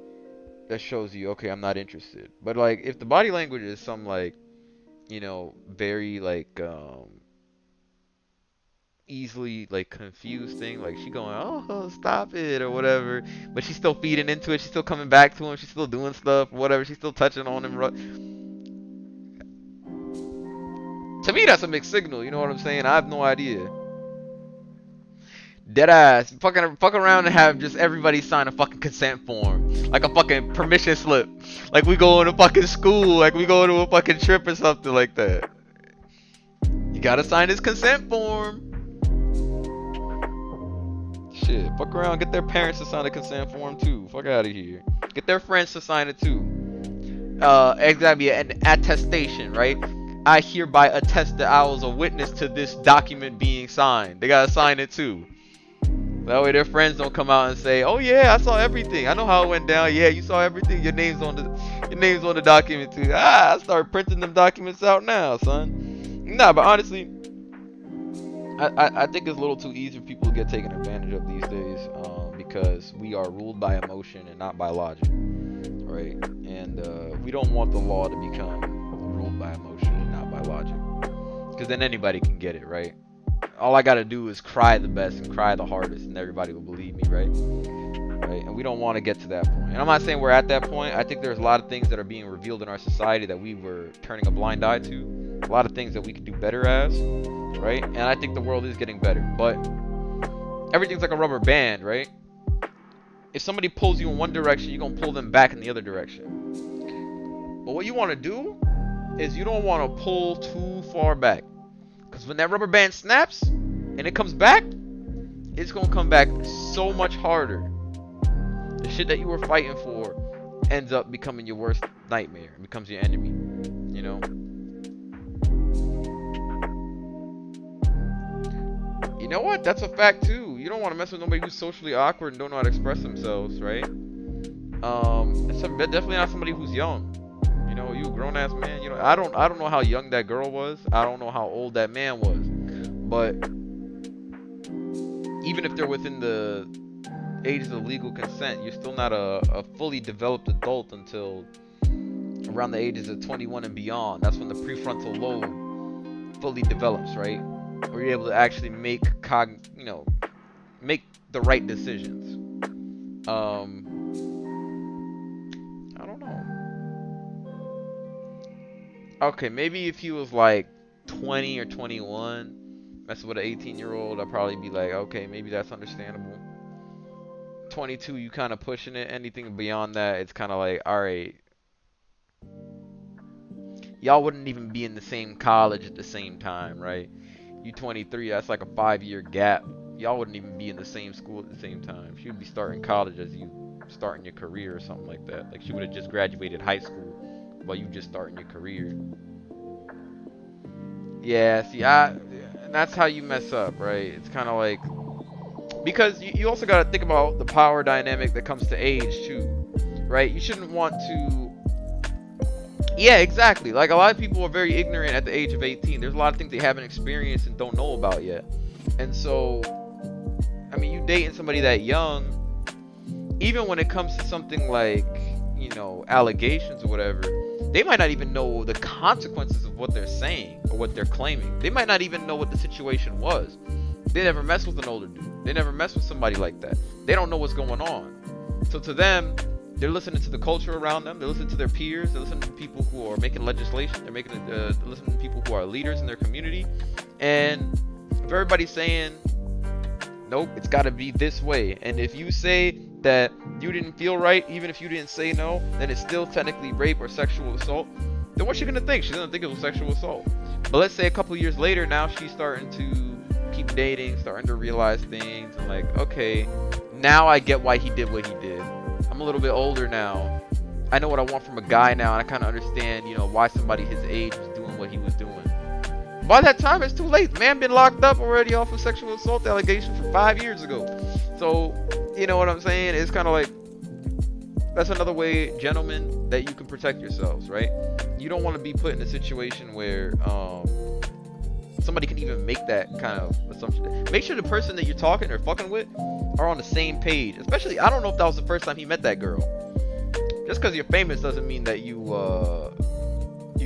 that shows you, okay, I'm not interested. But like, if the body language is some, like, you know, very like easily like confused thing, like she going, oh, stop it or whatever, but she's still feeding into it, she's still coming back to him, she's still doing stuff, whatever, she's still touching on him. To me, that's a mixed signal. You know what I'm saying? I have no idea. Dead ass. Fuck around and have just everybody sign a fucking consent form. Like a fucking permission slip. Like we go to fucking school. Like we go to a fucking trip or something like that. You gotta sign this consent form. Shit. Fuck around. Get their parents to sign a consent form too. Fuck out of here. Get their friends to sign it too. It's gotta be an attestation, right? I hereby attest that I was a witness to this document being signed. They gotta sign it too. That way their friends don't come out and say, "Oh yeah, I saw everything. I know how it went down. Yeah, you saw everything. Your name's on the document too." I start printing them documents out now, son. Nah, but honestly, I think it's a little too easy for people to get taken advantage of these days, because we are ruled by emotion and not by logic, right? And we don't want the law to become ruled by emotion and not by logic, because then anybody can get it, right? All I gotta do is cry the best and cry the hardest, and everybody will believe me, right? Right? And we don't want to get to that point. And I'm not saying we're at that point. I think there's a lot of things that are being revealed in our society that we were turning a blind eye to. a lot of things that we could do better as, right? And I think the world is getting better, but everything's like a rubber band, right? If somebody pulls you in one direction, you're gonna pull them back in the other direction. But what you want to do is you don't want to pull too far back, because when that rubber band snaps and it comes back, it's gonna come back so much harder. The shit that you were fighting for ends up becoming your worst nightmare. It becomes your enemy, you know? You know what? That's a fact too. You don't want to mess with nobody who's socially awkward and don't know how to express themselves, right? Definitely not somebody who's young. You know, you a grown ass man. You know, I don't know how young that girl was. I don't know how old that man was. But even if they're within the ages of legal consent, you're still not a fully developed adult until around the ages of 21 and beyond. That's when the prefrontal lobe fully develops, right? Where you're able to actually make make the right decisions. I don't know. Okay, maybe if he was like 20 or 21, messing with an 18-year-old, I'd probably be like, okay, maybe that's understandable. 22, you kind of pushing it. Anything beyond that, it's kind of like, all right, y'all wouldn't even be in the same college at the same time, right? You 23, that's like a 5-year gap. Y'all wouldn't even be in the same school at the same time. She would be starting college as you starting your career or something like that. Like she would have just graduated high school while you just starting your career. Yeah, see, and that's how you mess up, right? It's kind of like, because you also got to think about the power dynamic that comes to age too, right? You shouldn't want to. Yeah, exactly. Like a lot of people are very ignorant at the age of 18. There's a lot of things they haven't experienced and don't know about yet. And so, I mean, you dating somebody that young, even when it comes to something like, you know, allegations or whatever, they might not even know the consequences of what they're saying or what they're claiming. They might not even know what the situation was. They never mess with an older dude. They never mess with somebody like that. They don't know what's going on. So to them, they're listening to the culture around them. They're listening to their peers. They're listening to people who are making legislation. They're listening to people who are leaders in their community. And if everybody's saying, nope, it's got to be this way. And if you say that you didn't feel right, even if you didn't say no, then it's still technically rape or sexual assault. Then what's she going to think? She's going to think it was sexual assault. But let's say a couple years later, now she's starting to keep dating, starting to realize things. And like, okay, now I get why he did what he did. I'm a little bit older now. I know what I want from a guy now, and I kind of understand, you know, why somebody his age was doing what he was doing. By that time, it's too late. Man been locked up already off of sexual assault allegations from 5 years ago. So, you know what I'm saying? It's kind of like, that's another way, gentlemen, that you can protect yourselves, right? You don't want to be put in a situation where somebody can even make that kind of assumption. Make sure the person that you're talking or fucking with are on the same page. Especially, I don't know if that was the first time he met that girl. Just because you're famous doesn't mean that you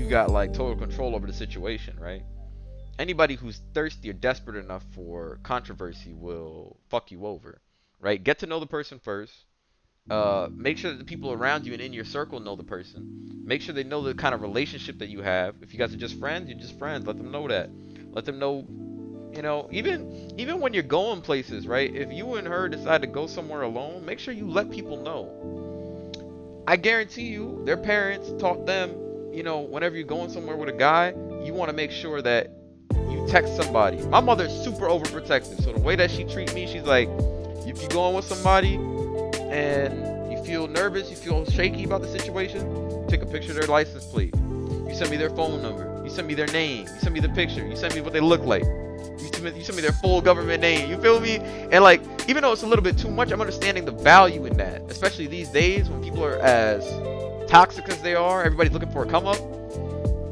got like total control over the situation, right? Anybody who's thirsty or desperate enough for controversy will fuck you over, right? Get to know the person first. Make sure that the people around you and in your circle know the person. Make sure they know the kind of relationship that you have. If you guys are just friends, you're just friends. Let them know that. Let them know, you know, even when you're going places, right? If you and her decide to go somewhere alone, make sure you let people know. I guarantee you, their parents taught them, you know, whenever you're going somewhere with a guy, you want to make sure that you text somebody. My mother's super overprotective, so the way that she treats me, she's like, if you're going with somebody and you feel nervous, you feel shaky about the situation, you take a picture of their license plate. You send me their phone number. You send me their name. You send me the picture. You send me what they look like. You send me their full government name. You feel me? And like, even though it's a little bit too much, I'm understanding the value in that. Especially these days when people are as toxic as they are. Everybody's looking for a come up.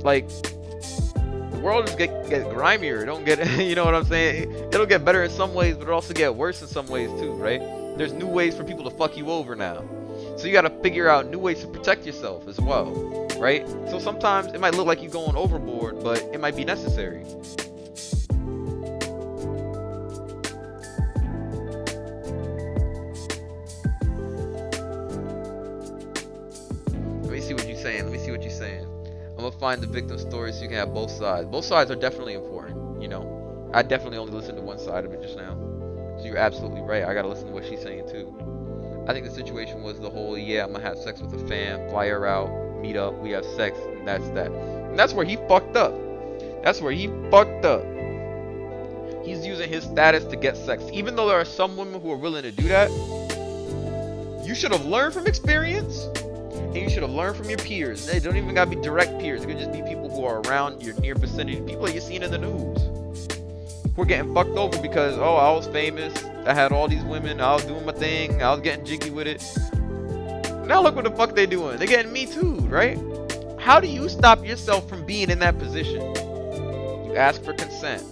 Like, the world just get grimier. Don't get, you know what I'm saying? It'll get better in some ways, but it'll also get worse in some ways too, right? There's new ways for people to fuck you over now. So you got to figure out new ways to protect yourself as well, right? So sometimes it might look like you're going overboard, but it might be necessary. Let me see what you're saying. I'm gonna find the victim story so you can have both sides. Both sides are definitely important, you know. I definitely only listened to one side of it just now. So you're absolutely right. I gotta listen to what she's saying too. I think the situation was the whole, yeah, I'm gonna have sex with a fan, fly her out, meet up, we have sex, and that's that. And that's where he fucked up. That's where he fucked up. He's using his status to get sex. Even though there are some women who are willing to do that, you should have learned from experience, and you should have learned from your peers. They don't even gotta be direct peers. It could just be people who are around your near vicinity, people that you're seeing in the news. We're getting fucked over because, oh, I was famous, I had all these women, I was doing my thing, I was getting jiggy with it. Now look what the fuck they doing. They're getting me too, right? How do you stop yourself from being in that position? You ask for consent.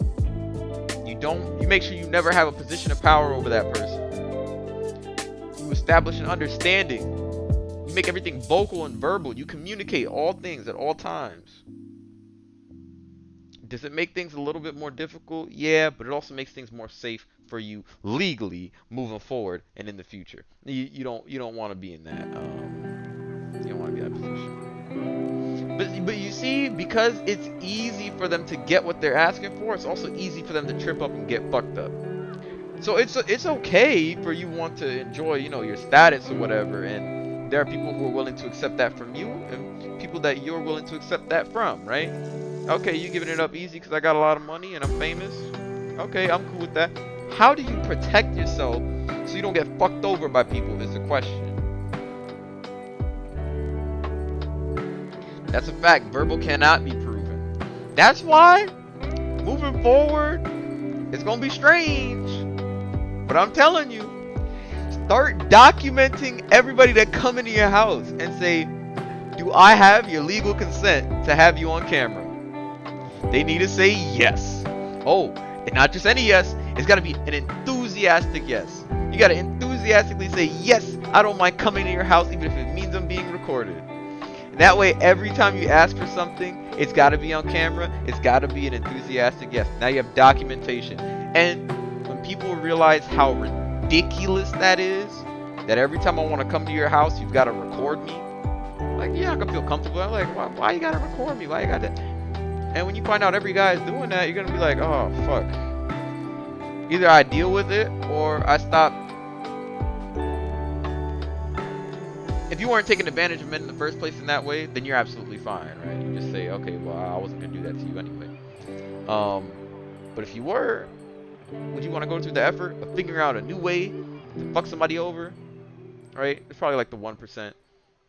You make sure you never have a position of power over that person. You establish an understanding. You make everything vocal and verbal. You communicate all things at all times. Does it make things a little bit more difficult? Yeah, but it also makes things more safe for you legally moving forward and in the future. You don't want to be in that you don't want to be in that position. But you see, because it's easy for them to get what they're asking for, it's also easy for them to trip up and get fucked up. So it's okay for you want to enjoy, you know, your status or whatever, and there are people who are willing to accept that from you, and people that you're willing to accept that from, right? Okay, you giving it up easy because I got a lot of money and I'm famous. Okay, I'm cool with that. How do you protect yourself so you don't get fucked over by people is the question. That's a fact. Verbal cannot be proven. That's why, moving forward, it's going to be strange. But I'm telling you, start documenting everybody that come into your house and say, do I have your legal consent to have you on camera? They need to say yes. Oh, and not just any yes. It's got to be an enthusiastic yes. You got to enthusiastically say, yes, I don't mind coming to your house even if it means I'm being recorded. That way, every time you ask for something, it's got to be on camera. It's got to be an enthusiastic yes. Now you have documentation. And when people realize how ridiculous that is, that every time I want to come to your house, you've got to record me. Like, yeah, I can feel comfortable. I'm like, why you got to record me? Why you got to? And when you find out every guy is doing that, you're going to be like, oh, fuck. Either I deal with it or I stop. If you weren't taking advantage of men in the first place in that way, then you're absolutely fine, right? You just say, okay, well, I wasn't going to do that to you anyway. But if you were, would you want to go through the effort of figuring out a new way to fuck somebody over? Right? It's probably like the 1%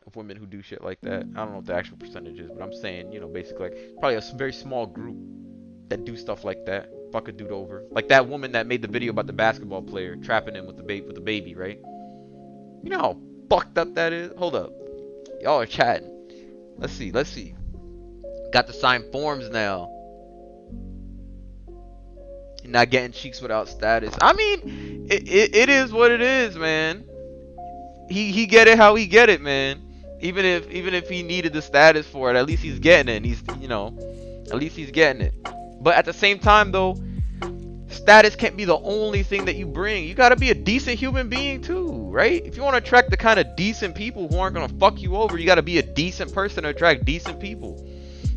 of women who do shit like that. I don't know what the actual percentage is, but I'm saying, you know, basically, like, probably a very small group that do stuff like that. Fuck a dude over. Like that woman that made the video about the basketball player trapping him with the baby, right? You know how fucked up that is? Hold up. Y'all are chatting. Let's see. Got to sign forms now. You're not getting cheeks without status. I mean, it is what it is, man. He get it how he get it, man. Even if he needed the status for it, at least he's getting it. And he's, you know, at least he's getting it. But at the same time, though, status can't be the only thing that you bring. You gotta be a decent human being too, right? If you want to attract the kind of decent people who aren't gonna fuck you over, you gotta be a decent person to attract decent people,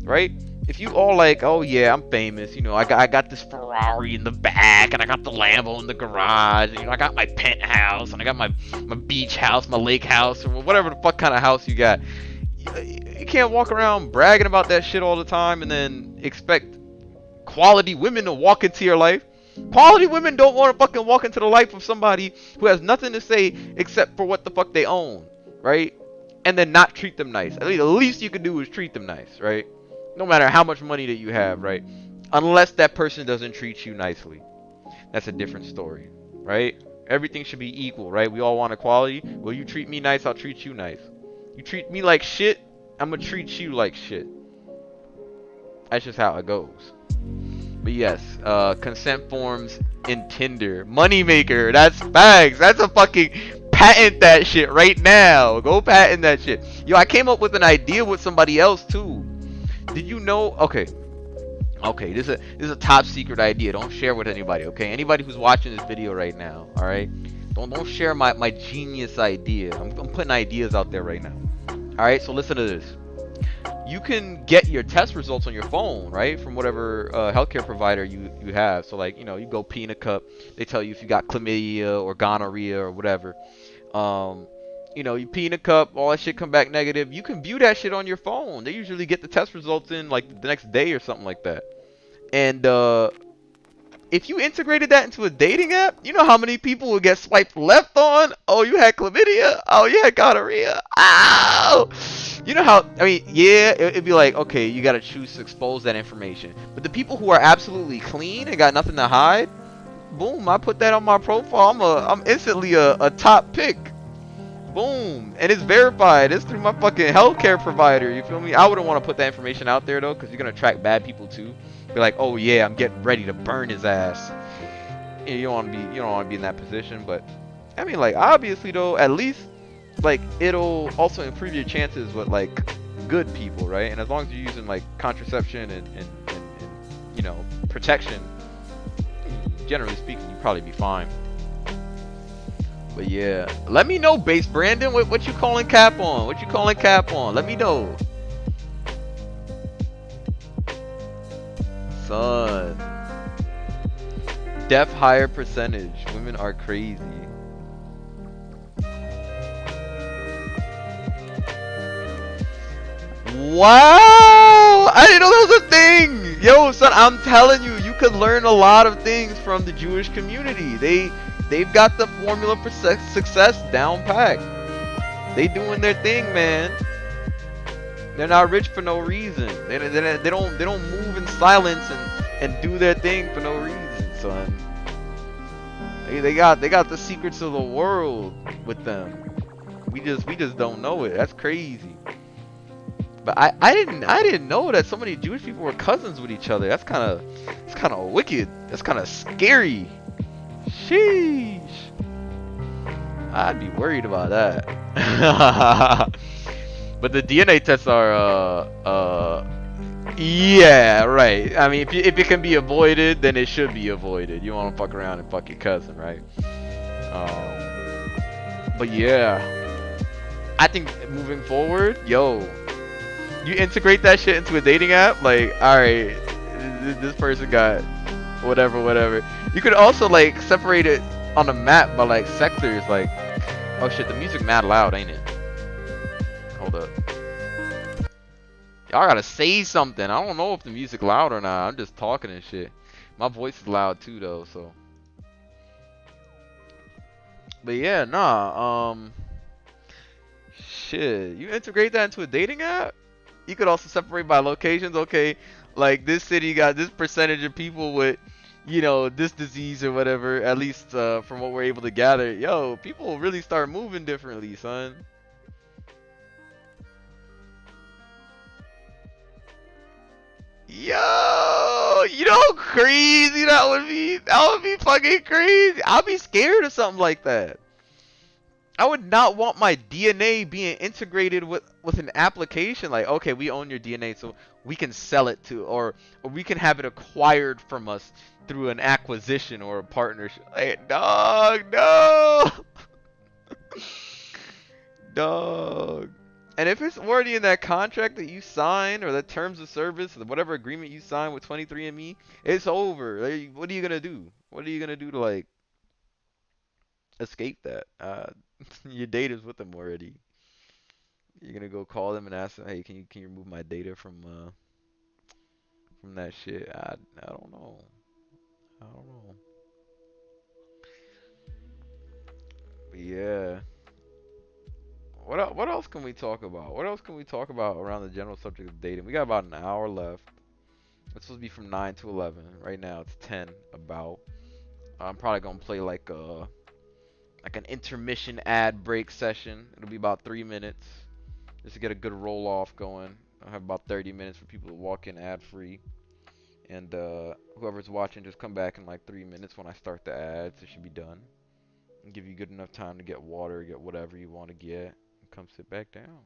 right? If you all like, oh yeah, I'm famous, you know, I got this Ferrari in the back, and I got the Lambo in the garage, and, you know, I got my penthouse, and I got my beach house, my lake house, or whatever the fuck kind of house you got. You can't walk around bragging about that shit all the time and then expect quality women to walk into your life. Quality women don't want to fucking walk into the life of somebody who has nothing to say except for what the fuck they own, right? And then not treat them nice. At least the least you can do is treat them nice, right? No matter how much money that you have, right? Unless that person doesn't treat you nicely. That's a different story, right? Everything should be equal, right? We all want equality. Well, you treat me nice, I'll treat you nice. You treat me like shit, I'm gonna treat you like shit. That's just how it goes. But yes, consent forms in Tinder. Moneymaker, that's facts. That's a fucking patent that shit right now. Go patent that shit. Yo, I came up with an idea with somebody else too. Did you know? Okay, this is a top secret idea. Don't share with anybody, okay? Anybody who's watching this video right now, all right? Don't share my genius idea. I'm putting ideas out there right now. All right, so listen to this. you can get your test results on your phone, right? From whatever healthcare provider you have. So like, you go pee in a cup. They tell you if you got chlamydia or gonorrhea or whatever. Um, you pee in a cup, all that shit come back negative. You can view that shit on your phone. They usually get the test results in like the next day or something like that. And if you integrated that into a dating app, you know how many people would get swiped left on? Oh, you had chlamydia. Oh, you had gonorrhea. Ow! You know how, I mean, yeah, it'd be like, okay, you gotta choose to expose that information. But the people who are absolutely clean and got nothing to hide, boom, I put that on my profile. I'm instantly a top pick. Boom. And it's verified. It's through my fucking healthcare provider. You feel me? I wouldn't want to put that information out there though, because you're gonna attract bad people too. Be like, oh yeah, I'm getting ready to burn his ass. You don't want to be in that position. But I mean, like, obviously though, at least like it'll also improve your chances with like good people, right? And as long as you're using like contraception and protection, generally speaking, you probably be fine. But yeah, let me know, Base Brandon. What you calling cap on? What you calling cap on? Let me know, son. Deaf higher percentage. Women are crazy. Wow! I didn't know that was a thing. Yo, son, I'm telling you, you could learn a lot of things from the Jewish community. They've got the formula for success down packed. They doing their thing, man. They're not rich for no reason. They don't move in silence and do their thing for no reason, son. They got the secrets of the world with them. We just don't know it. That's crazy. But I didn't know that so many Jewish people were cousins with each other. That's kind of wicked. That's kind of scary. Sheesh. I'd be worried about that. But the DNA tests are yeah, right. I mean, if it can be avoided, then it should be avoided. You don't want to fuck around and fuck your cousin, right? But yeah, I think moving forward, yo, you integrate that shit into a dating app, like, all right, this person got whatever, whatever. You could also like separate it on a map by like sectors, like, oh shit, the music mad loud, ain't it? Hold up. Y'all gotta say something. I don't know if the music loud or not. I'm just talking and shit. My voice is loud too though, so. But yeah, nah. Shit. You integrate that into a dating app? You could also separate by locations. Okay, like this city got this percentage of people with, this disease or whatever. At least from what we're able to gather. Yo, people really start moving differently, son. Yo, you know how crazy that would be? That would be fucking crazy. I'd be scared of something like that. I would not want my DNA being integrated with an application like, okay, we own your DNA, so we can sell it to, or we can have it acquired from us through an acquisition or a partnership. Like, dog, no, dog. And if it's already in that contract that you signed or the terms of service, or whatever agreement you signed with 23andMe, it's over. Like, what are you gonna do? What are you gonna do to like escape that? Your data's with them already. You're gonna go call them and ask them, hey, can you remove my data from that shit? I don't know. I don't know. But yeah. What else can we talk about? What else can we talk about around the general subject of dating? We got about an hour left. It's supposed to be from 9 to 11. Right now it's 10 about. I'm probably gonna play like an intermission ad break session. It'll be about 3 minutes just to get a good roll off going. I'll have about 30 minutes for people to walk in ad free. And whoever's watching, just come back in like 3 minutes when I start the ads. It should be done. And give you good enough time to get water, get whatever you want to get, and come sit back down.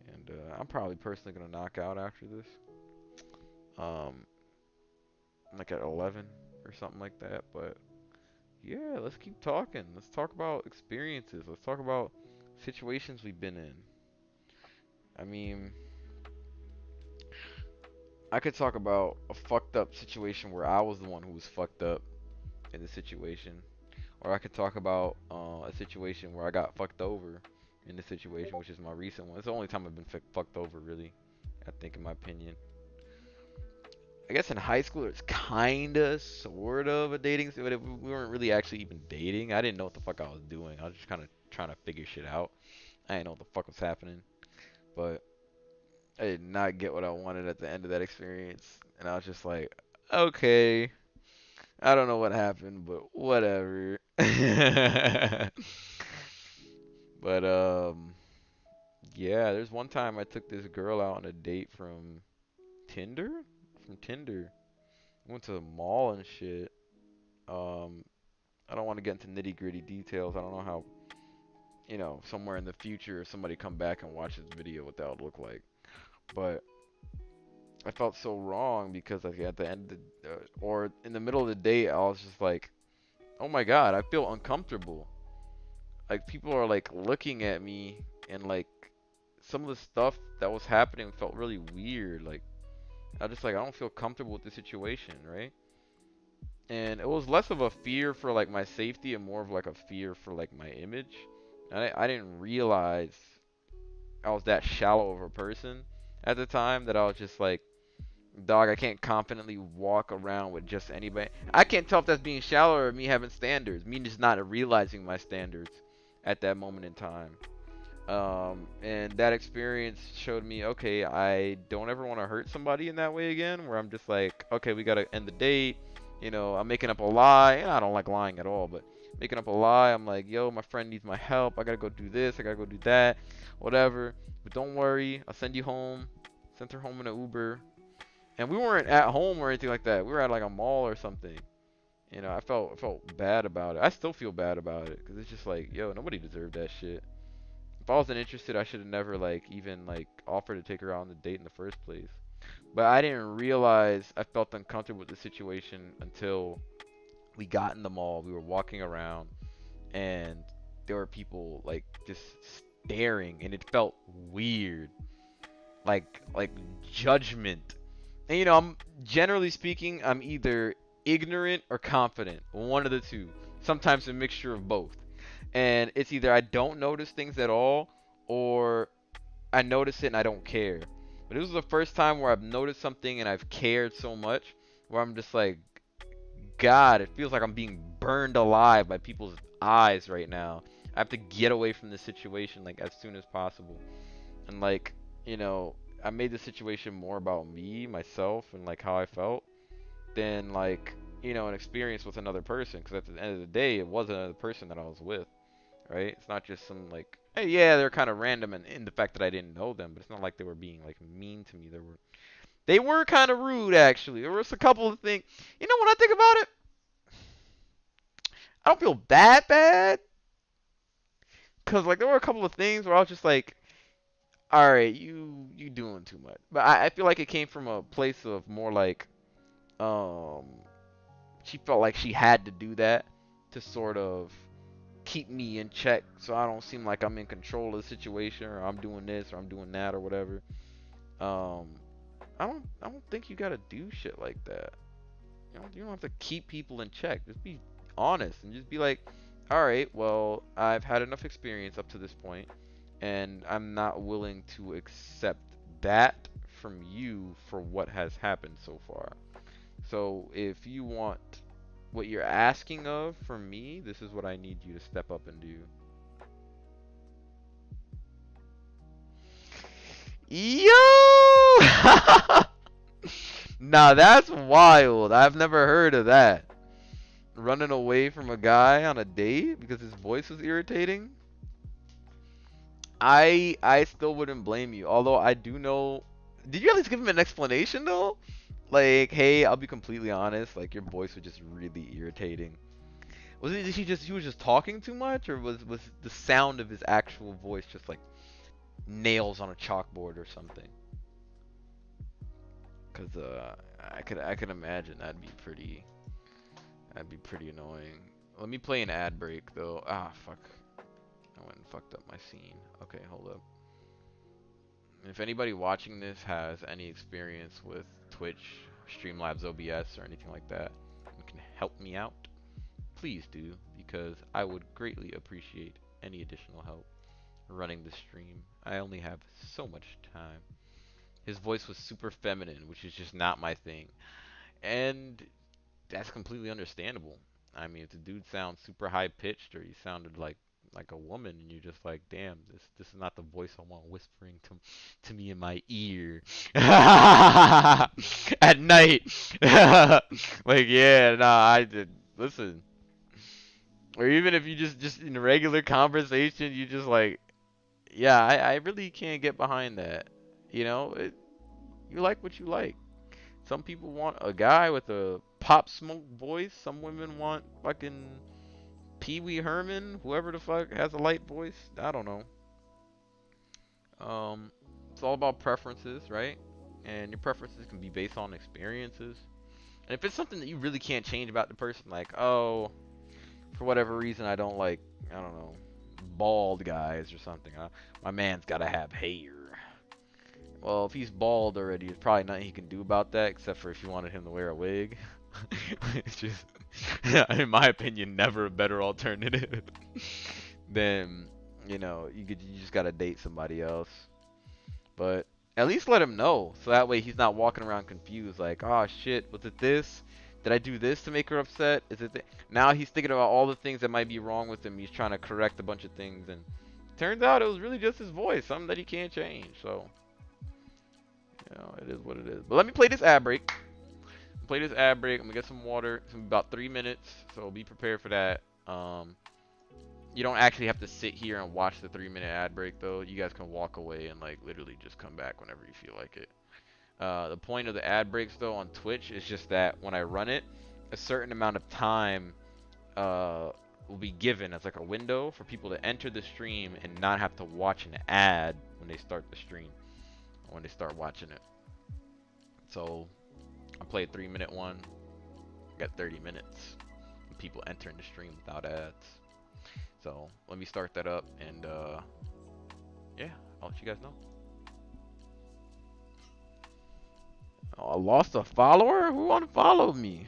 And I'm probably personally gonna knock out after this, um, like at 11 or something like that. But yeah, let's keep talking. Let's talk about experiences. Let's talk about situations we've been in. I mean, I could talk about a fucked up situation where I was the one who was fucked up in the situation, or I could talk about a situation where I got fucked over in the situation, which is my recent one. It's the only time I've been fucked over, really. I think, in my opinion. I guess in high school it's kinda, sort of a dating, but we weren't really actually even dating. I didn't know what the fuck I was doing. I was just kind of trying to figure shit out. I didn't know what the fuck was happening, but I did not get what I wanted at the end of that experience, and I was just like, okay, I don't know what happened, but whatever. But yeah, there's one time I took this girl out on a date from Tinder. From Tinder, went to the mall and shit. Um, I don't want to get into nitty gritty details. I don't know how, somewhere in the future, if somebody come back and watch this video, what that would look like. But I felt so wrong because like at the end, or in the middle of the date, I was just like, oh my god, I feel uncomfortable. Like people are like looking at me, and like some of the stuff that was happening felt really weird. Like I was just like, I don't feel comfortable with the situation, right? And it was less of a fear for like my safety and more of like a fear for like my image. I didn't realize I was that shallow of a person at the time, that I was just like, dog, I can't confidently walk around with just anybody. I can't tell if that's being shallow or me having standards, me just not realizing my standards at that moment in time. And that experience showed me, okay, I don't ever want to hurt somebody in that way again, where I'm just like, okay, we gotta end the date. I'm making up a lie, and I don't like lying at all, but making up a lie, I'm like, yo, my friend needs my help. I gotta go do this. I gotta go do that, whatever. But don't worry, I'll send you home. Sent her home in an Uber, and we weren't at home or anything like that. We were at like a mall or something. I felt bad about it. I still feel bad about it because it's just like, yo, nobody deserved that shit. If I wasn't interested, I should have never like even like offered to take her out on the date in the first place. But I didn't realize I felt uncomfortable with the situation until we got in the mall. We were walking around, and there were people like just staring, and it felt weird, like judgment. And I'm generally speaking, I'm either ignorant or confident, one of the two. Sometimes a mixture of both. And it's either I don't notice things at all, or I notice it and I don't care. But this was the first time where I've noticed something and I've cared so much, where I'm just like, God, it feels like I'm being burned alive by people's eyes right now. I have to get away from this situation like as soon as possible. And like, you know, I made the situation more about me, myself, and like how I felt than like, an experience with another person. Because at the end of the day, it was another person that I was with, right? It's not just some like, hey, yeah, they're kind of random and in the fact that I didn't know them, but it's not like they were being like mean to me. They were kind of rude actually. There was a couple of things. When I think about it, I don't feel that bad, because like there were a couple of things where I was just like, all right, you doing too much. But I feel like it came from a place of more like, um, she felt like she had to do that to sort of keep me in check, so I don't seem like I'm in control of the situation, or I'm doing this or I'm doing that or whatever. Um, I don't think you gotta do shit like that. You don't have to keep people in check. Just be honest and just be like, all right, well, I've had enough experience up to this point, and I'm not willing to accept that from you for what has happened so far. So if you want what you're asking of from me, this is what I need you to step up and do. Yo! Nah, that's wild. I've never heard of that. Running away from a guy on a date because his voice was irritating. I still wouldn't blame you. Although I do know. Did you at least give him an explanation though? Like, hey, I'll be completely honest. Like, your voice was just really irritating. Was it he was just talking too much, or was the sound of his actual voice just like nails on a chalkboard or something? Cause I could imagine that'd be pretty annoying. Let me play an ad break though. Ah, fuck. I went and fucked up my scene. Okay, hold up. If anybody watching this has any experience with Twitch, Streamlabs OBS, or anything like that, and can help me out, please do, because I would greatly appreciate any additional help running the stream. I only have so much time. His voice was super feminine, which is just not my thing. And that's completely understandable. I mean, if the dude sounds super high pitched or he sounded like a woman, and you're just like, damn, this is not the voice I want whispering to me in my ear at night. Like, yeah, nah, I did listen. Or even if you just in a regular conversation, you just like, yeah, I really can't get behind that. You know, you like what you like. Some people want a guy with a pop smoke voice. Some women want fucking Pee Wee Herman, whoever the fuck has a light voice. I don't know. It's all about preferences, right? And your preferences can be based on experiences. And if it's something that you really can't change about the person, like, oh, for whatever reason, I don't like, I don't know, bald guys or something. My man's gotta have hair. Well, if he's bald already, there's probably nothing he can do about that, except for if you wanted him to wear a wig. It's just, in my opinion, never a better alternative. Then, you just gotta date somebody else. But at least let him know, so that way he's not walking around confused, like, oh shit, was it this? Did I do this to make her upset? Is it now he's thinking about all the things that might be wrong with him. He's trying to correct a bunch of things, and turns out it was really just his voice, something that he can't change. So, it is what it is. But let me play this ad break. I'm gonna get some water. It's gonna be about 3 minutes, so be prepared for that. You don't actually have to sit here and watch the 3-minute ad break though. You guys can walk away and like literally just come back whenever you feel like it. The point of the ad breaks though on Twitch is just that when I run it, a certain amount of time will be given as like a window for people to enter the stream and not have to watch an ad when they start the stream or when they start watching it. So I play a 3-minute one, got 30 minutes of people entering the stream without ads. So let me start that up, and yeah, I'll let you guys know. Oh, I lost a follower? Who unfollowed me?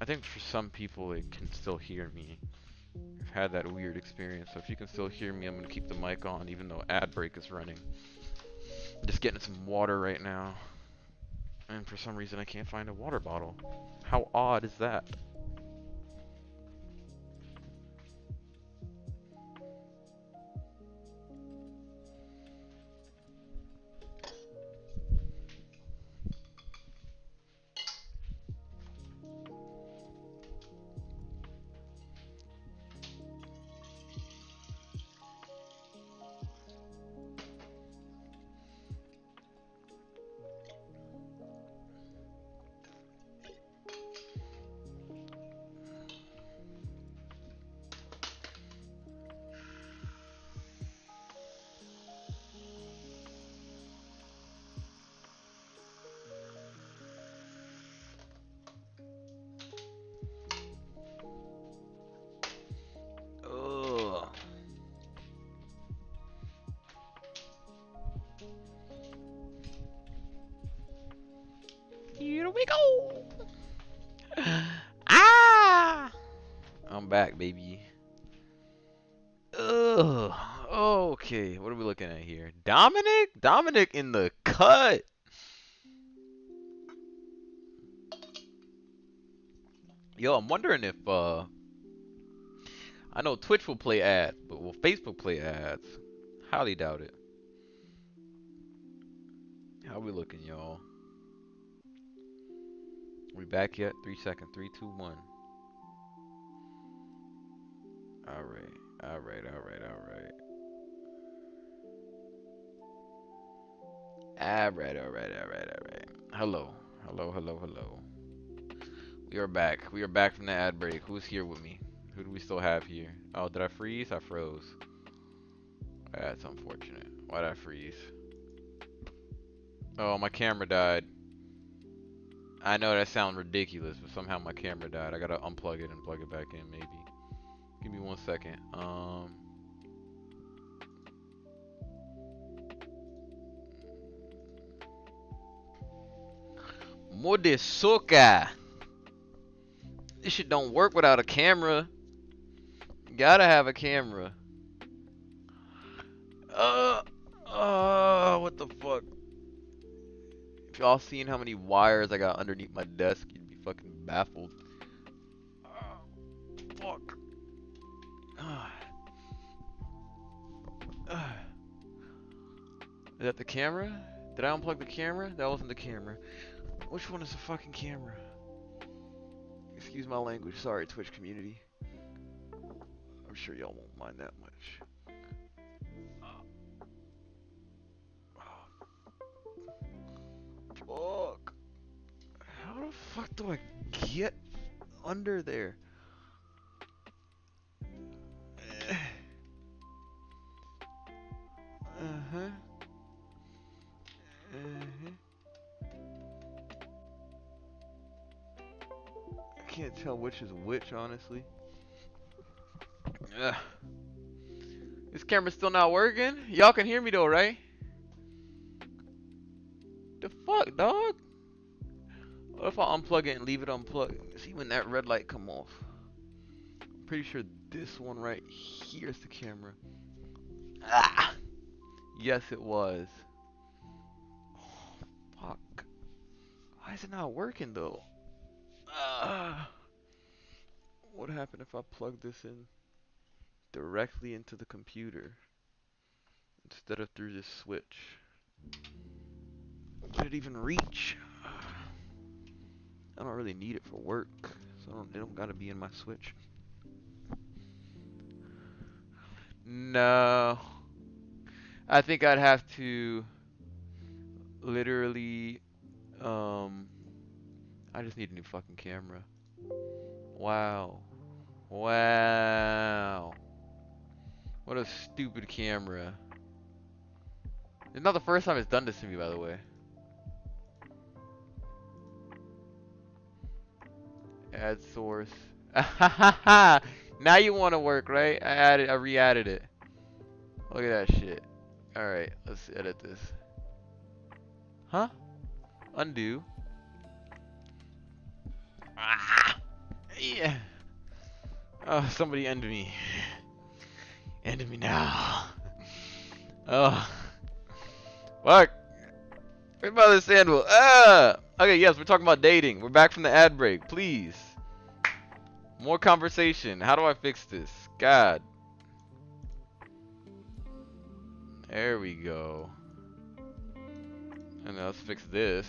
I think for some people it can still hear me. I've had that weird experience, so if you can still hear me, I'm gonna keep the mic on even though ad break is running. I'm just getting some water right now, and for some reason I can't find a water bottle. How odd is that? I'm back, baby. Ugh. Okay, what are we looking at here? Dominic? Dominic in the cut. Yo, I'm wondering if I know Twitch will play ads, but will Facebook play ads? Highly doubt it. How we looking, y'all? We back yet? 3 seconds. 3, 2, 1. Alright. Alright, alright, alright. Alright, alright, alright, alright. Hello. Hello, hello, hello. We are back. We are back from the ad break. Who's here with me? Who do we still have here? Oh, did I freeze? I froze. That's unfortunate. Why'd I freeze? Oh, my camera died. I know that sounds ridiculous, but somehow my camera died. I gotta unplug it and plug it back in, maybe. Give me 1 second. Modesoka. This shit don't work without a camera. You gotta have a camera. What the fuck? If y'all seen how many wires I got underneath my desk, you'd be fucking baffled. Fuck. Is that the camera? Did I unplug the camera? That wasn't the camera. Which one is the fucking camera? Excuse my language. Sorry, Twitch community. I'm sure y'all won't mind that much. Fuck. How the fuck do I get under there? Uh-huh. I can't tell which is which, honestly. Ugh. This camera's still not working? Y'all can hear me though, right? The fuck, dog? What if I unplug it and leave it unplugged? See when that red light come off? I'm pretty sure this one right here is the camera. Ah! Yes, it was. Oh, fuck. Why is it not working though? What happened if I plug this in directly into the computer instead of through this switch? Would it even reach? I don't really need it for work, so it don't gotta be in my switch. No. I think I'd have to literally, I just need a new fucking camera. Wow. Wow. What a stupid camera. It's not the first time it's done this to me, by the way. Add source. Now you want to work, right? I re-added it. Look at that shit. Alright, let's edit this. Huh? Undo. Ah! Yeah. Oh, somebody end me. End me now. Oh. Fuck. Where's my other sandwich? Ah! Okay, yes, we're talking about dating. We're back from the ad break. Please. More conversation. How do I fix this? God. There we go. And now let's fix this.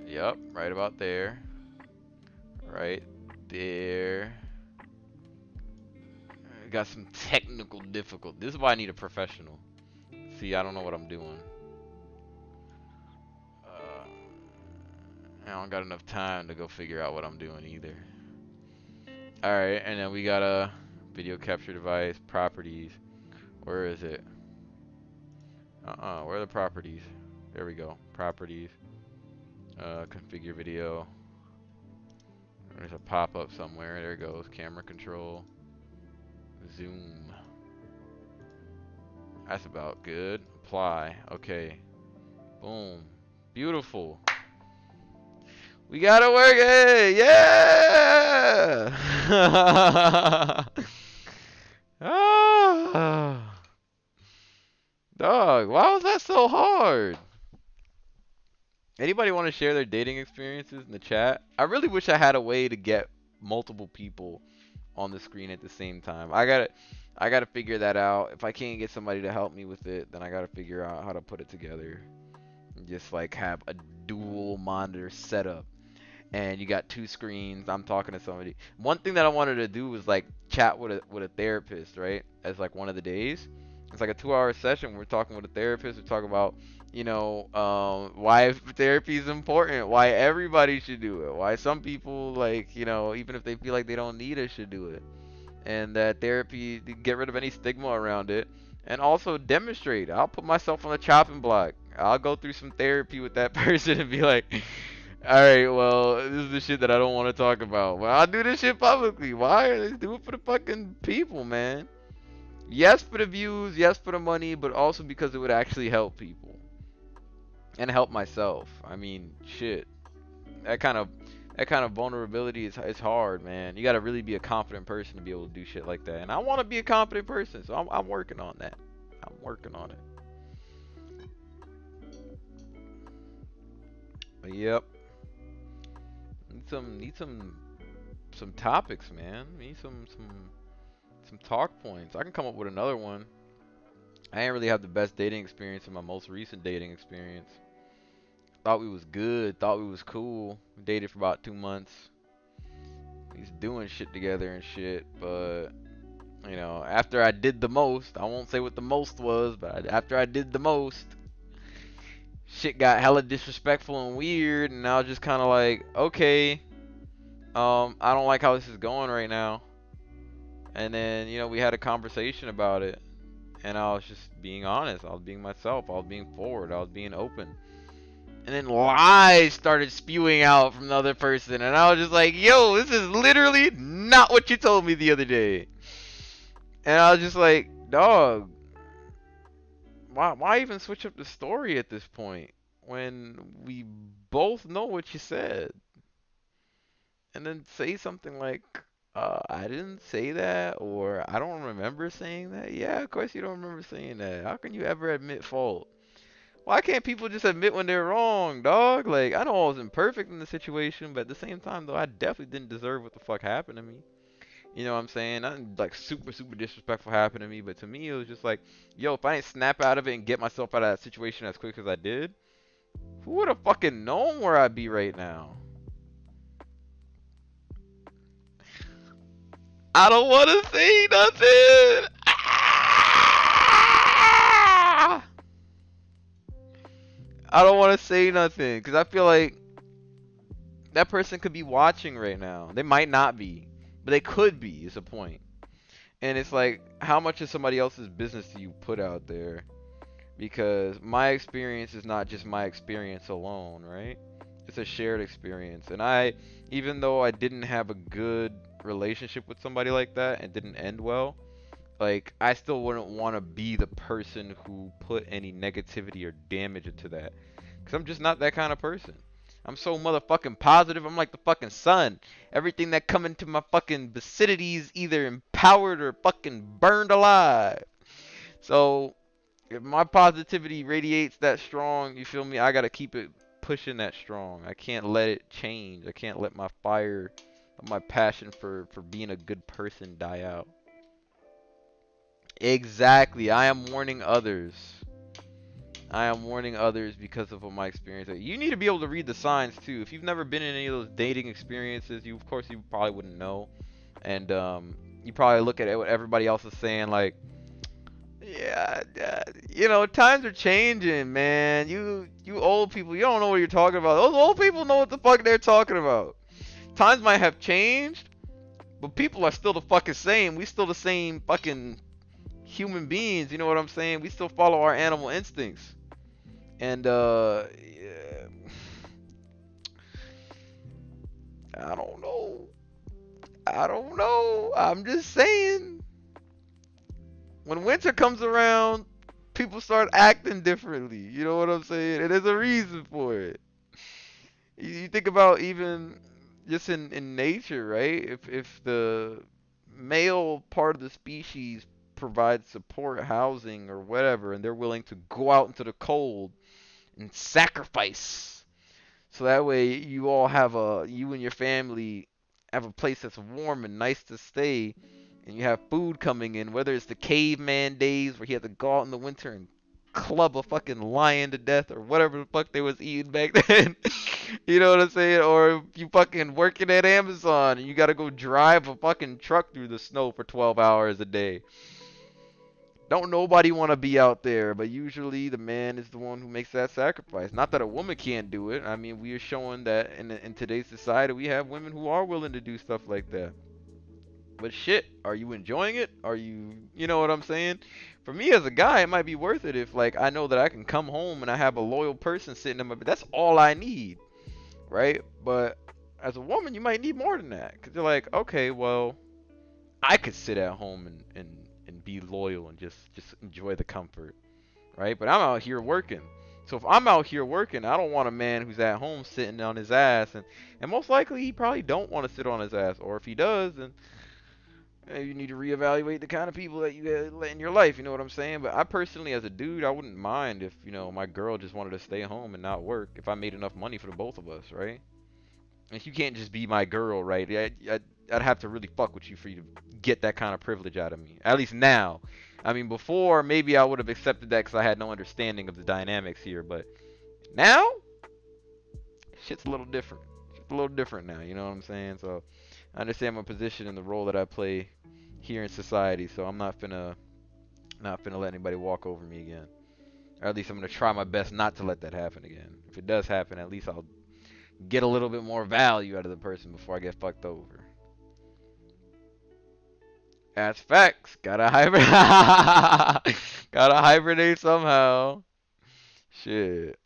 Yep, right about there. Right there. Got some technical difficulty. This is why I need a professional. See, I don't know what I'm doing. I don't got enough time to go figure out what I'm doing either. Alright, and then we got a video capture device, properties. Where is it? Where are the properties? There we go. Properties. Configure video. There's a pop-up somewhere. There it goes. Camera control. Zoom. That's about good. Apply. Okay. Boom. Beautiful. We gotta work it. Yeah. Ah. Dog, why was that so hard? Anybody want to share their dating experiences in the chat? I really wish I had a way to get multiple people on the screen at the same time. I gotta figure that out. If I can't get somebody to help me with it, then I gotta figure out how to put it together. And just like have a dual monitor setup. And you got two screens. I'm talking to somebody. One thing that I wanted to do was like chat with a therapist, right? As like one of the days. It's like a 2-hour session. We're talking with a therapist. We talk about, why therapy is important. Why everybody should do it. Why some people like, even if they feel like they don't need it, should do it. And that therapy, get rid of any stigma around it. And also demonstrate. I'll put myself on the chopping block. I'll go through some therapy with that person and be like, alright, well, this is the shit that I don't want to talk about. Well, I'll do this shit publicly. Why? Do it for the fucking people, man. Yes, for the views, yes, for the money, but also because it would actually help people. And help myself. I mean, shit. That kind of vulnerability is hard, man. You gotta really be a confident person to be able to do shit like that. And I want to be a confident person, so I'm working on that. I'm working on it. But yep. Need some topics, man. Need some talk points. I can come up with another one. I ain't really have the best dating experience in my most recent dating experience. Thought we was good, thought we was cool. We dated for about 2 months. He's doing shit together and shit, but after I did the most, I won't say what the most was, but after I did the most, shit got hella disrespectful and weird, and I was just kind of like, okay, I don't like how this is going right now. And then, we had a conversation about it, and I was just being honest. I was being myself. I was being forward. I was being open. And then lies started spewing out from the other person, and I was just like, yo, this is literally not what you told me the other day. And I was just like, dog, why even switch up the story at this point when we both know what you said? And then say something like, I didn't say that, or I don't remember saying that. Yeah, of course you don't remember saying that. How can you ever admit fault? Why can't people just admit when they're wrong, dog? Like, I know I wasn't perfect in the situation, but at the same time, though, I definitely didn't deserve what the fuck happened to me. You know what I'm saying? Nothing like super, super disrespectful happened to me, but to me, it was just like, yo, if I didn't snap out of it and get myself out of that situation as quick as I did, who would have fucking known where I'd be right now? I don't want to say nothing. Ah! I don't want to say nothing because I feel like that person could be watching right now. They might not be, but they could be, is the point. And it's like, how much of somebody else's business do you put out there? Because my experience is not just my experience alone, right? It's a shared experience. And even though I didn't have a good relationship with somebody like that and didn't end well, like, I still wouldn't want to be the person who put any negativity or damage into that. Because I'm just not that kind of person. I'm so motherfucking positive. I'm like the fucking sun. Everything that come into my fucking vicinity is either empowered or fucking burned alive. So, if my positivity radiates that strong, you feel me? I gotta keep it pushing that strong. I can't let it change. I can't let my fire, my passion for being a good person die out. Exactly. I am warning others. I am warning others because of what my experience is. You need to be able to read the signs too. If you've never been in any of those dating experiences, of course you probably wouldn't know. And you probably look at what everybody else is saying like, yeah, times are changing, man. You old people, you don't know what you're talking about. Those old people know what the fuck they're talking about. Times might have changed, but people are still the fucking same. We still the same fucking human beings, you know what I'm saying? We still follow our animal instincts. And yeah. I don't know. I'm just saying, when winter comes around, people start acting differently. You know what I'm saying? And there's a reason for it. You think about even just in nature, right? If the male part of the species provides support, housing, or whatever, and they're willing to go out into the cold and sacrifice, so that way you and your family have a place that's warm and nice to stay, and you have food coming in, whether it's the caveman days where he had to go out in the winter and club a fucking lion to death or whatever the fuck they was eating back then. You know what I'm saying? Or you fucking working at Amazon and you gotta go drive a fucking truck through the snow for 12 hours a day. Don't nobody want to be out there, but usually the man is the one who makes that sacrifice. Not that a woman can't do it. I mean, we are showing that in today's society we have women who are willing to do stuff like that. But shit, are you enjoying it? You know what I'm saying? For me as a guy, it might be worth it if like I know that I can come home and I have a loyal person sitting in my bed. That's all I need, right? But as a woman, you might need more than that because you're like, okay, well, I could sit at home and be loyal and just enjoy the comfort, right? But I'm out here working. So if I'm out here working, I don't want a man who's at home sitting on his ass, and most likely he probably don't want to sit on his ass, or if he does, then you need to reevaluate the kind of people that you let in your life. You know what I'm saying? But I personally, as a dude, I wouldn't mind if my girl just wanted to stay home and not work if I made enough money for the both of us, right? And you can't just be my girl, right? I'd have to really fuck with you for you to get that kind of privilege out of me. At least now. I mean, before, maybe I would have accepted that because I had no understanding of the dynamics here. But now, shit's a little different. It's a little different now, you know what I'm saying? So, I understand my position and the role that I play here in society. So, I'm not finna let anybody walk over me again. Or at least I'm gonna try my best not to let that happen again. If it does happen, at least I'll get a little bit more value out of the person before I get fucked over. That's facts. Gotta hibernate. Gotta hibernate somehow. Shit.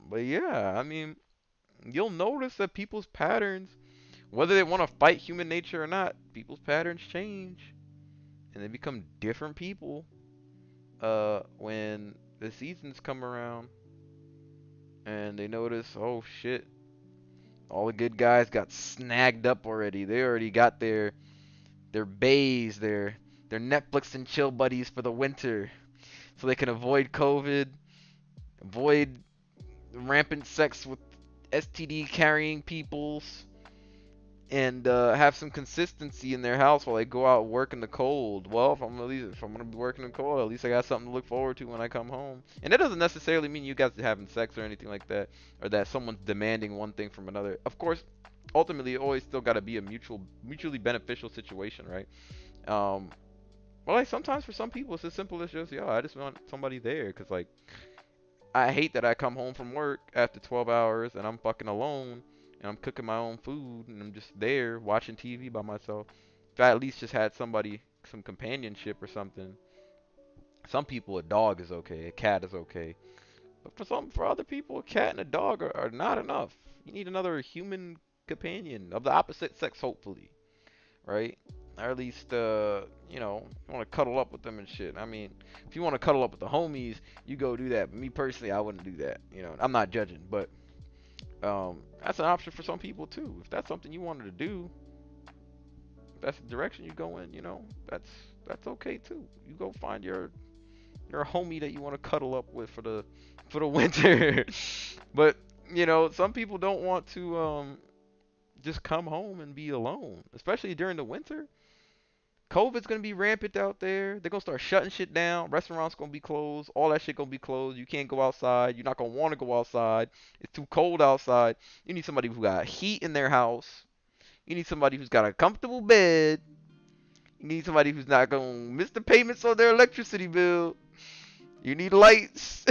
But yeah, I mean, you'll notice that people's patterns, whether they want to fight human nature or not, people's patterns change. And they become different people when the seasons come around. And they notice, oh shit, all the good guys got snagged up already. They already got their bays, their Netflix and chill buddies for the winter, so they can avoid COVID, avoid rampant sex with STD carrying peoples, and have some consistency in their house while they go out and work in the cold. Well, if I'm gonna be working in the cold, at least I got something to look forward to when I come home. And that doesn't necessarily mean you guys are having sex or anything like that, or that someone's demanding one thing from another. Of course, ultimately, it always still got to be a mutually beneficial situation, right? But like sometimes for some people, it's as simple as just, yo, I just want somebody there, because like I hate that I come home from work after 12 hours and I'm fucking alone and I'm cooking my own food and I'm just there watching TV by myself. If I at least just had somebody, some companionship or something. Some people, a dog is okay, a cat is okay. But for other people, a cat and a dog are not enough. You need another human companion of the opposite sex, hopefully, right? Or at least, you want to cuddle up with them and shit. I mean, if you want to cuddle up with the homies, you go do that. But me personally, I wouldn't do that. I'm not judging, but that's an option for some people too. If that's something you wanted to do, if that's the direction you go in, that's okay too. You go find your homie that you want to cuddle up with for the winter. But some people don't want to just come home and be alone, especially during the winter. COVID's gonna be rampant out there. They're gonna start shutting shit down. Restaurants gonna be closed. All that shit gonna be closed. You can't go outside. You're not gonna want to go outside. It's too cold outside. You need somebody who got heat in their house. You need somebody who's got a comfortable bed. You need somebody who's not gonna miss the payments on their electricity bill. You need lights.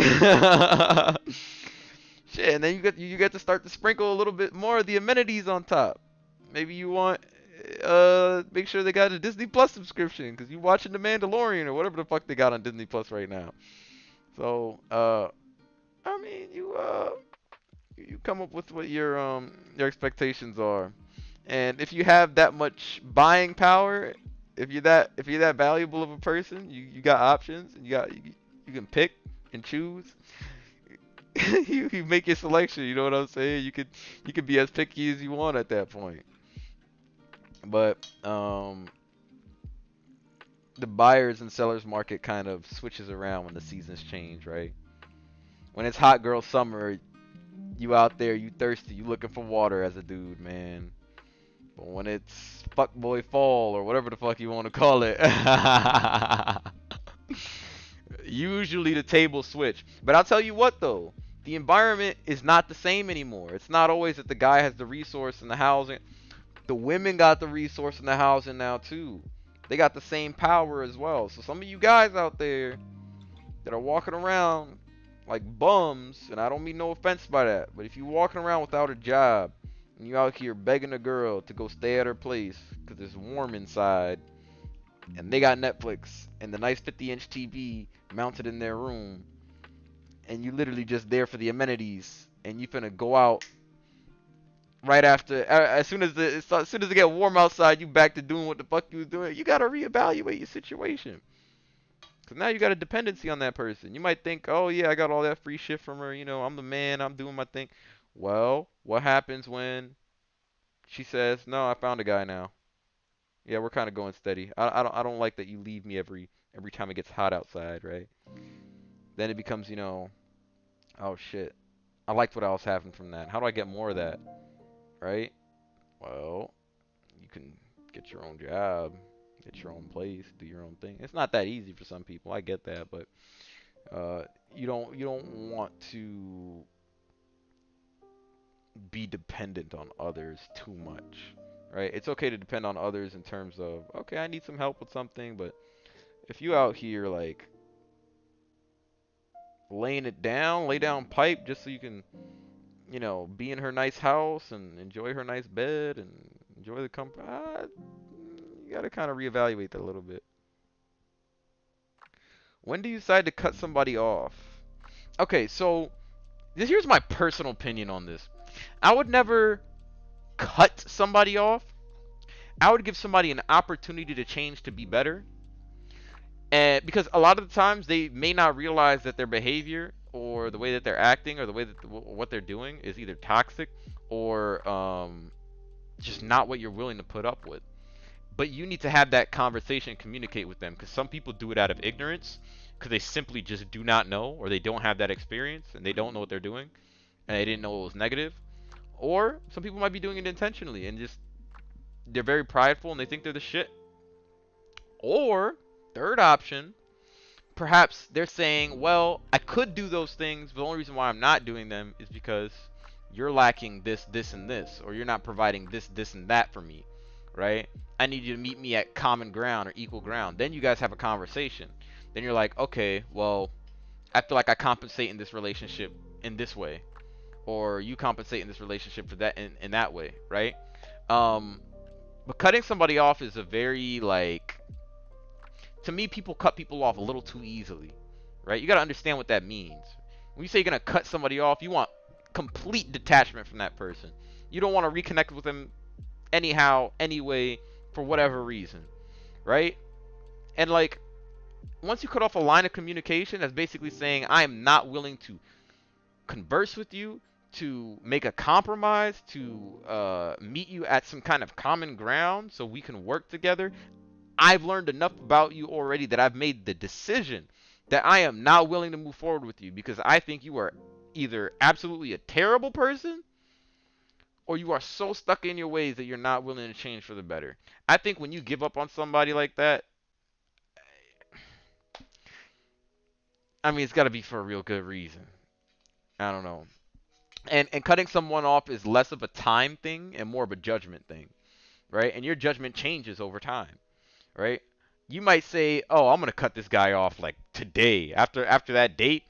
Shit, and then you get to start to sprinkle a little bit more of the amenities on top. Maybe you want make sure they got a Disney Plus subscription because you watching The Mandalorian or whatever the fuck they got on Disney Plus right now. So I mean you come up with what your expectations are, and if you have that much buying power, if you're that valuable of a person, you got options and You can pick and choose. You make your selection. You know what I'm saying? You could be as picky as you want at that point. But the buyers and sellers market kind of switches around when the seasons change, right? When it's hot girl summer, you out there, you thirsty, you looking for water as a dude, man. But when it's fuckboy fall or whatever the fuck you want to call it, usually the tables switch. But I'll tell you what though, the environment is not the same anymore. It's not always that the guy has the resource and the housing. The women got the resource and the housing now too. They got the same power as well. So some of you guys out there that are walking around like bums, and I don't mean no offense by that, but if you walking around without a job and you out here begging a girl to go stay at her place because it's warm inside, and they got Netflix and the nice 50-inch TV mounted in their room, and you literally just there for the amenities, and you finna go out right after, as soon as it get warm outside, you back to doing what the fuck you was doing. You gotta reevaluate your situation. Cause now you got a dependency on that person. You might think, oh yeah, I got all that free shit from her. You know, I'm the man. I'm doing my thing. Well, what happens when she says, no, I found a guy now. Yeah, we're kind of going steady. I don't like that you leave me every time it gets hot outside, right? Then it becomes, oh shit, I liked what I was having from that. How do I get more of that, right? Well, you can get your own job, get your own place, do your own thing. It's not that easy for some people. I get that, but you don't want to be dependent on others too much, right? It's okay to depend on others in terms of, okay, I need some help with something, but if you out here like laying it down, lay down pipe just so you can, be in her nice house and enjoy her nice bed and enjoy the comfort, you gotta kind of reevaluate that a little bit. When do you decide to cut somebody off? Okay, so here's my personal opinion on this. I would never cut somebody off. I would give somebody an opportunity to change to be better. And because a lot of the times they may not realize that their behavior or the way that they're acting or the way that what they're doing is either toxic or just not what you're willing to put up with. But you need to have that conversation and communicate with them, because some people do it out of ignorance because they simply just do not know, or they don't have that experience and they don't know what they're doing and they didn't know it was negative. Or some people might be doing it intentionally and just they're very prideful and they think they're the shit. Or third option, perhaps they're saying, well, I could do those things, but the only reason why I'm not doing them is because you're lacking this, this, and this, or you're not providing this, this, and that for me, right? I need you to meet me at common ground or equal ground. Then you guys have a conversation. Then you're like, okay, well, I feel like I compensate in this relationship in this way, or you compensate in this relationship for that in that way, right? But cutting somebody off is a very like, to me, people cut people off a little too easily, right? You got to understand what that means. When you say you're gonna cut somebody off, you want complete detachment from that person. You don't want to reconnect with them anyhow, anyway, for whatever reason, right? And like, once you cut off a line of communication, that's basically saying I am not willing to converse with you, to make a compromise, to meet you at some kind of common ground so we can work together. I've learned enough about you already that I've made the decision that I am not willing to move forward with you because I think you are either absolutely a terrible person or you are so stuck in your ways that you're not willing to change for the better. I think when you give up on somebody like that, I mean, it's got to be for a real good reason. I don't know. And cutting someone off is less of a time thing and more of a judgment thing, right? And your judgment changes over time, right? You might say, "Oh, I'm gonna cut this guy off like today, after that date,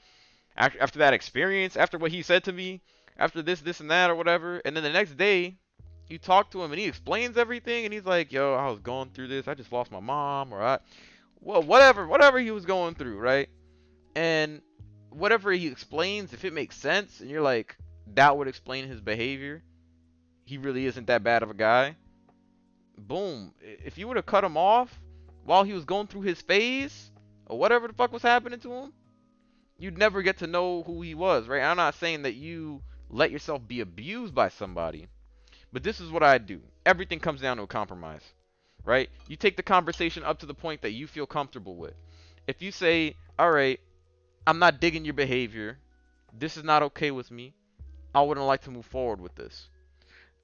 after that experience, after what he said to me, after this, this, and that, or whatever." And then the next day, you talk to him and he explains everything, and he's like, "Yo, I was going through this. I just lost my mom, or well, whatever he was going through, right?" And whatever he explains, if it makes sense, and you're like, that would explain his behavior, he really isn't that bad of a guy. Boom. If you would have cut him off while he was going through his phase, or whatever the fuck was happening to him, you'd never get to know who he was, right? I'm not saying that you let yourself be abused by somebody, but this is what I do. Everything comes down to a compromise, right? You take the conversation up to the point that you feel comfortable with. If you say, all right, I'm not digging your behavior, this is not okay with me, I wouldn't like to move forward with this.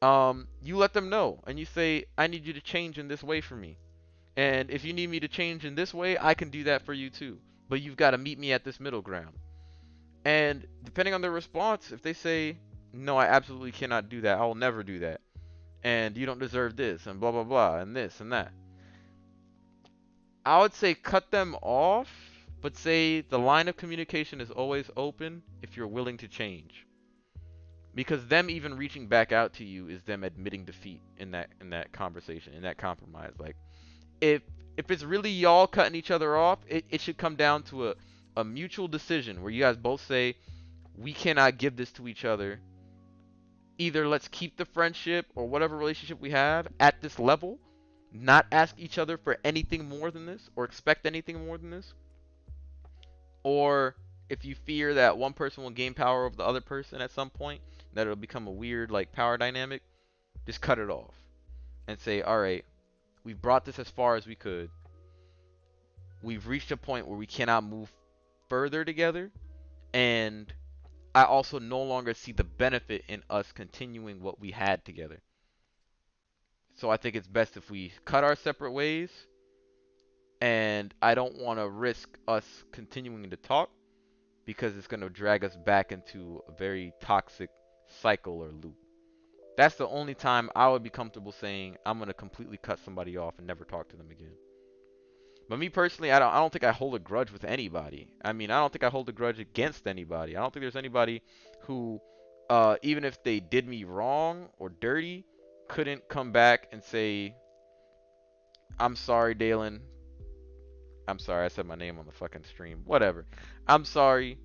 You let them know and you say, I need you to change in this way for me. And if you need me to change in this way, I can do that for you too. But you've got to meet me at this middle ground. And depending on their response, if they say, no, I absolutely cannot do that, I will never do that, and you don't deserve this, and blah, blah, blah, and this and that, I would say cut them off, but say the line of communication is always open if you're willing to change. Because them even reaching back out to you is them admitting defeat in that conversation, in that compromise. Like, if it's really y'all cutting each other off, it should come down to a mutual decision where you guys both say, we cannot give this to each other. Either let's keep the friendship or whatever relationship we have at this level, not ask each other for anything more than this or expect anything more than this. Or if you fear that one person will gain power over the other person at some point, that it'll become a weird like power dynamic, just cut it off and say, all right, we've brought this as far as we could. We've reached a point where we cannot move further together, and I also no longer see the benefit in us continuing what we had together. So I think it's best if we cut our separate ways, and I don't want to risk us continuing to talk because it's going to drag us back into a very toxic cycle or loop. That's the only time I would be comfortable saying I'm going to completely cut somebody off and never talk to them again. But me personally, I don't think I hold a grudge with anybody. I mean, I don't think I hold a grudge against anybody. I don't think there's anybody who, even if they did me wrong or dirty, couldn't come back and say, I'm sorry, Dalen. I'm sorry, I said my name on the fucking stream. Whatever. I'm sorry.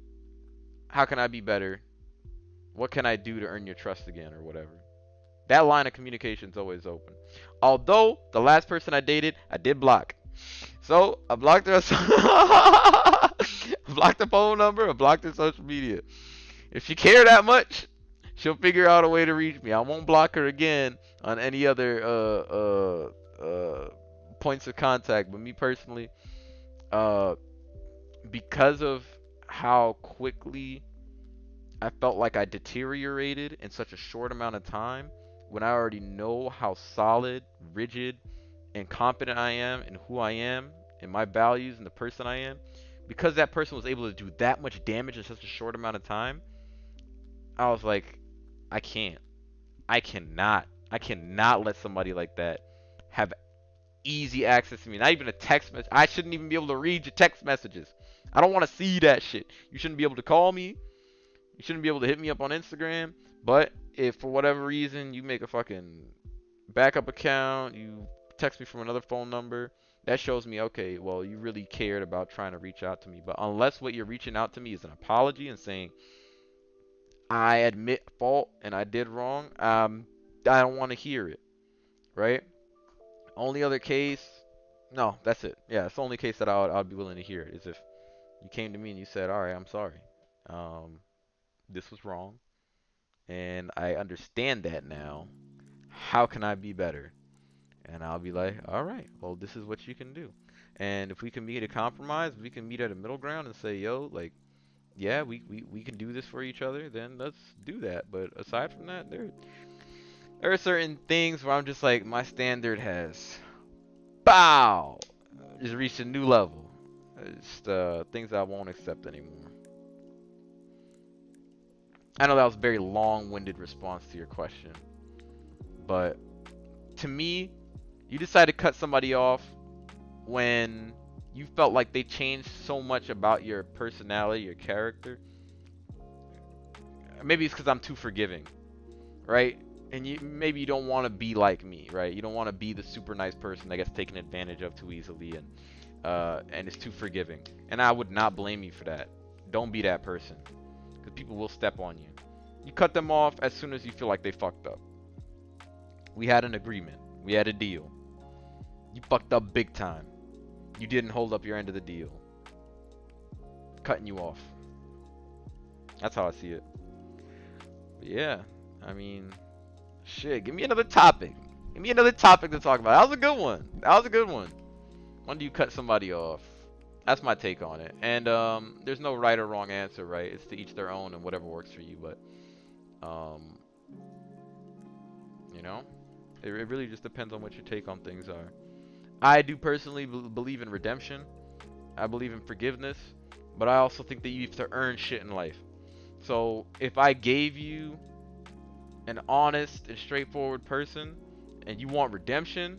How can I be better? What can I do to earn your trust again or whatever? That line of communication is always open. Although, the last person I dated, I did block. So, I blocked her. I blocked the phone number. I blocked her social media. If she cared that much, she'll figure out a way to reach me. I won't block her again on any other points of contact. But me personally, because of how quickly I felt like I deteriorated in such a short amount of time, when I already know how solid, rigid, and confident I am in who I am, in my values, and the person I am, because that person was able to do that much damage in such a short amount of time, I was like, I cannot let somebody like that have easy access to me. Not even a text message. I shouldn't even be able to read your text messages. I don't want to see that shit. You shouldn't be able to call me. You shouldn't be able to hit me up on Instagram. But if for whatever reason you make a fucking backup account, you text me from another phone number, that shows me, okay, well, you really cared about trying to reach out to me. But unless what you're reaching out to me is an apology and saying, I admit fault and I did wrong, I don't want to hear it, right? Only other case, no, that's it. Yeah, it's the only case that I would be willing to hear it is if you came to me and you said, all right, I'm sorry. This was wrong, and I understand that now. How can I be better? And I'll be like, all right, well, this is what you can do. And if we can meet a compromise, we can meet at a middle ground and say, yo, like, yeah, we can do this for each other, then let's do that. But aside from that, there are certain things where I'm just like, my standard has, bow, just reached a new level. It's things I won't accept anymore. I know that was a very long-winded response to your question, but to me, you decide to cut somebody off when you felt like they changed so much about your personality, your character. Maybe it's because I'm too forgiving, right? And maybe you don't want to be like me, right? You don't want to be the super nice person that gets taken advantage of too easily and is too forgiving. And I would not blame you for that. Don't be that person, because people will step on you. You cut them off as soon as you feel like they fucked up. We had an agreement. We had a deal. You fucked up big time. You didn't hold up your end of the deal. Cutting you off. That's how I see it. But yeah, I mean, shit. Give me another topic. Give me another topic to talk about. That was a good one. That was a good one. When do you cut somebody off? That's my take on it. And there's no right or wrong answer, right? It's to each their own and whatever works for you. But um, you know, it really just depends on what your take on things are. I do personally believe in redemption. I believe in forgiveness, but I also think that you have to earn shit in life. So if I gave you an honest and straightforward person and you want redemption,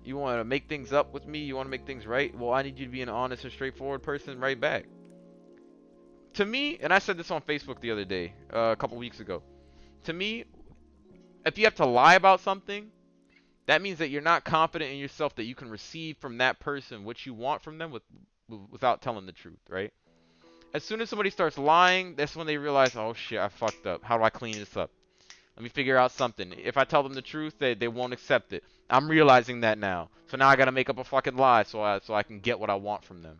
you want to make things up with me, you want to make things right, well, I need you to be an honest and straightforward person right back. To me, and I said this on Facebook the other day, a couple weeks ago, to me, if you have to lie about something, that means that you're not confident in yourself that you can receive from that person what you want from them without telling the truth, right? As soon as somebody starts lying, that's when they realize, oh shit, I fucked up. How do I clean this up? Let me figure out something. If I tell them the truth, they won't accept it. I'm realizing that now. So now I gotta make up a fucking lie so I can get what I want from them.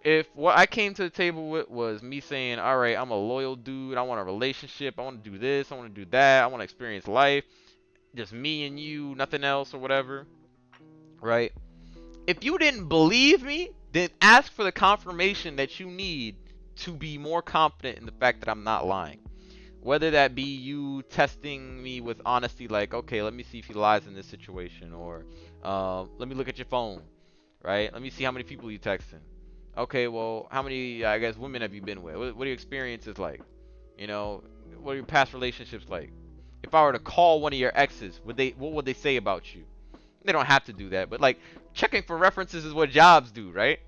If what I came to the table with was me saying, all right, I'm a loyal dude. I want a relationship. I want to do this. I want to do that. I want to experience life. Just me and you, nothing else or whatever, right? If you didn't believe me, then ask for the confirmation that you need to be more confident in the fact that I'm not lying. Whether that be you testing me with honesty, like, okay, let me see if he lies in this situation, or let me look at your phone, right? Let me see how many people you texting. Okay, well, how many, I guess, women have you been with? What are your experiences like? You know, what are your past relationships like? If I were to call one of your exes, what would they say about you? They don't have to do that, but like checking for references is what jobs do, right?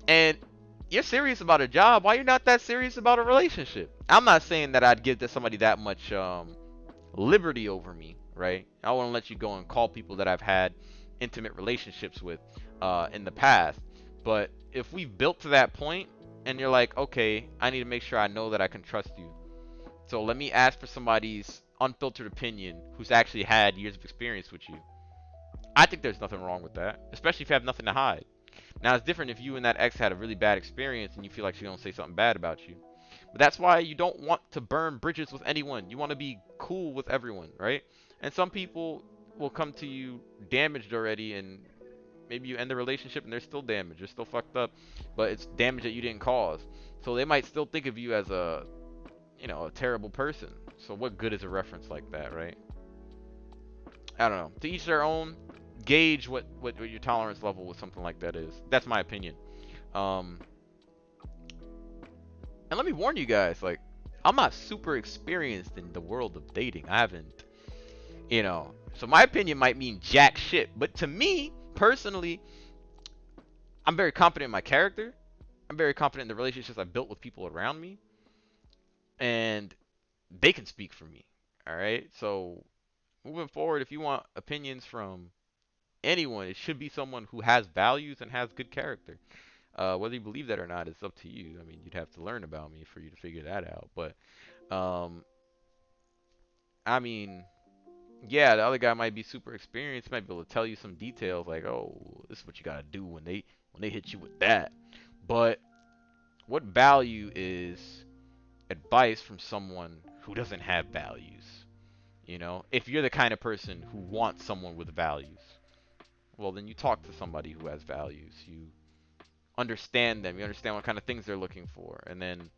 And you're serious about a job, why you're not that serious about a relationship? I'm not saying that I'd give to somebody that much liberty over me, right? I wouldn't let you go and call people that I've had intimate relationships with in the past. But if we've built to that point and you're like, okay, I need to make sure I know that I can trust you. So let me ask for somebody's unfiltered opinion who's actually had years of experience with you. I think there's nothing wrong with that, especially if you have nothing to hide. Now, it's different if you and that ex had a really bad experience and you feel like she's going to say something bad about you. But that's why you don't want to burn bridges with anyone. You want to be cool with everyone, right? And some people will come to you damaged already, and maybe you end the relationship and they're still damaged. They're still fucked up, but it's damage that you didn't cause. So they might still think of you as a, a terrible person. So what good is a reference like that, right? I don't know. To each their own. Gauge what your tolerance level with something like that is. That's my opinion. Um, and let me warn you guys, like, I'm not super experienced in the world of dating. I haven't, so my opinion might mean jack shit. But to me, personally, I'm very confident in my character. I'm very confident in the relationships I've built with people around me. And they can speak for me. All right? So moving forward, if you want opinions from anyone, it should be someone who has values and has good character. Whether you believe that or not is up to you. I mean, you'd have to learn about me for you to figure that out. But, um, I mean, yeah, the other guy might be super experienced, might be able to tell you some details like, oh, this is what you gotta do when they hit you with that. But what value is advice from someone who doesn't have values? If you're the kind of person who wants someone with values, well, then you talk to somebody who has values. You understand them. You understand what kind of things they're looking for. And then,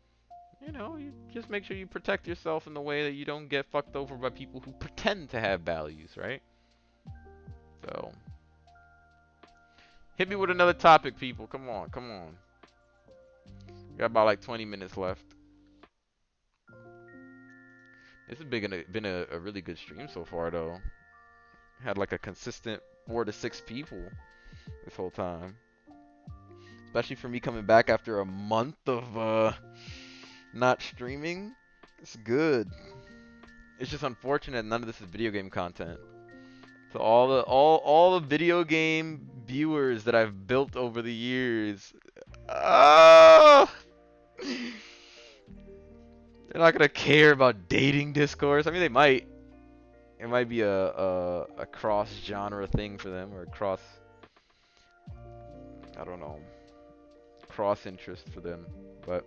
you just make sure you protect yourself in the way that you don't get fucked over by people who pretend to have values, right? So, hit me with another topic, people. Come on, come on. Got about like 20 minutes left. This has been a really good stream so far, though. Had like a consistent 4 to 6 people this whole time. Especially for me coming back after a month of not streaming. It's good. It's just unfortunate none of this is video game content. So all the video game viewers that I've built over the years, ah, they're not gonna care about dating discourse. I mean, they might. It might be a cross genre thing for them, or a cross, I don't know, cross interest for them. But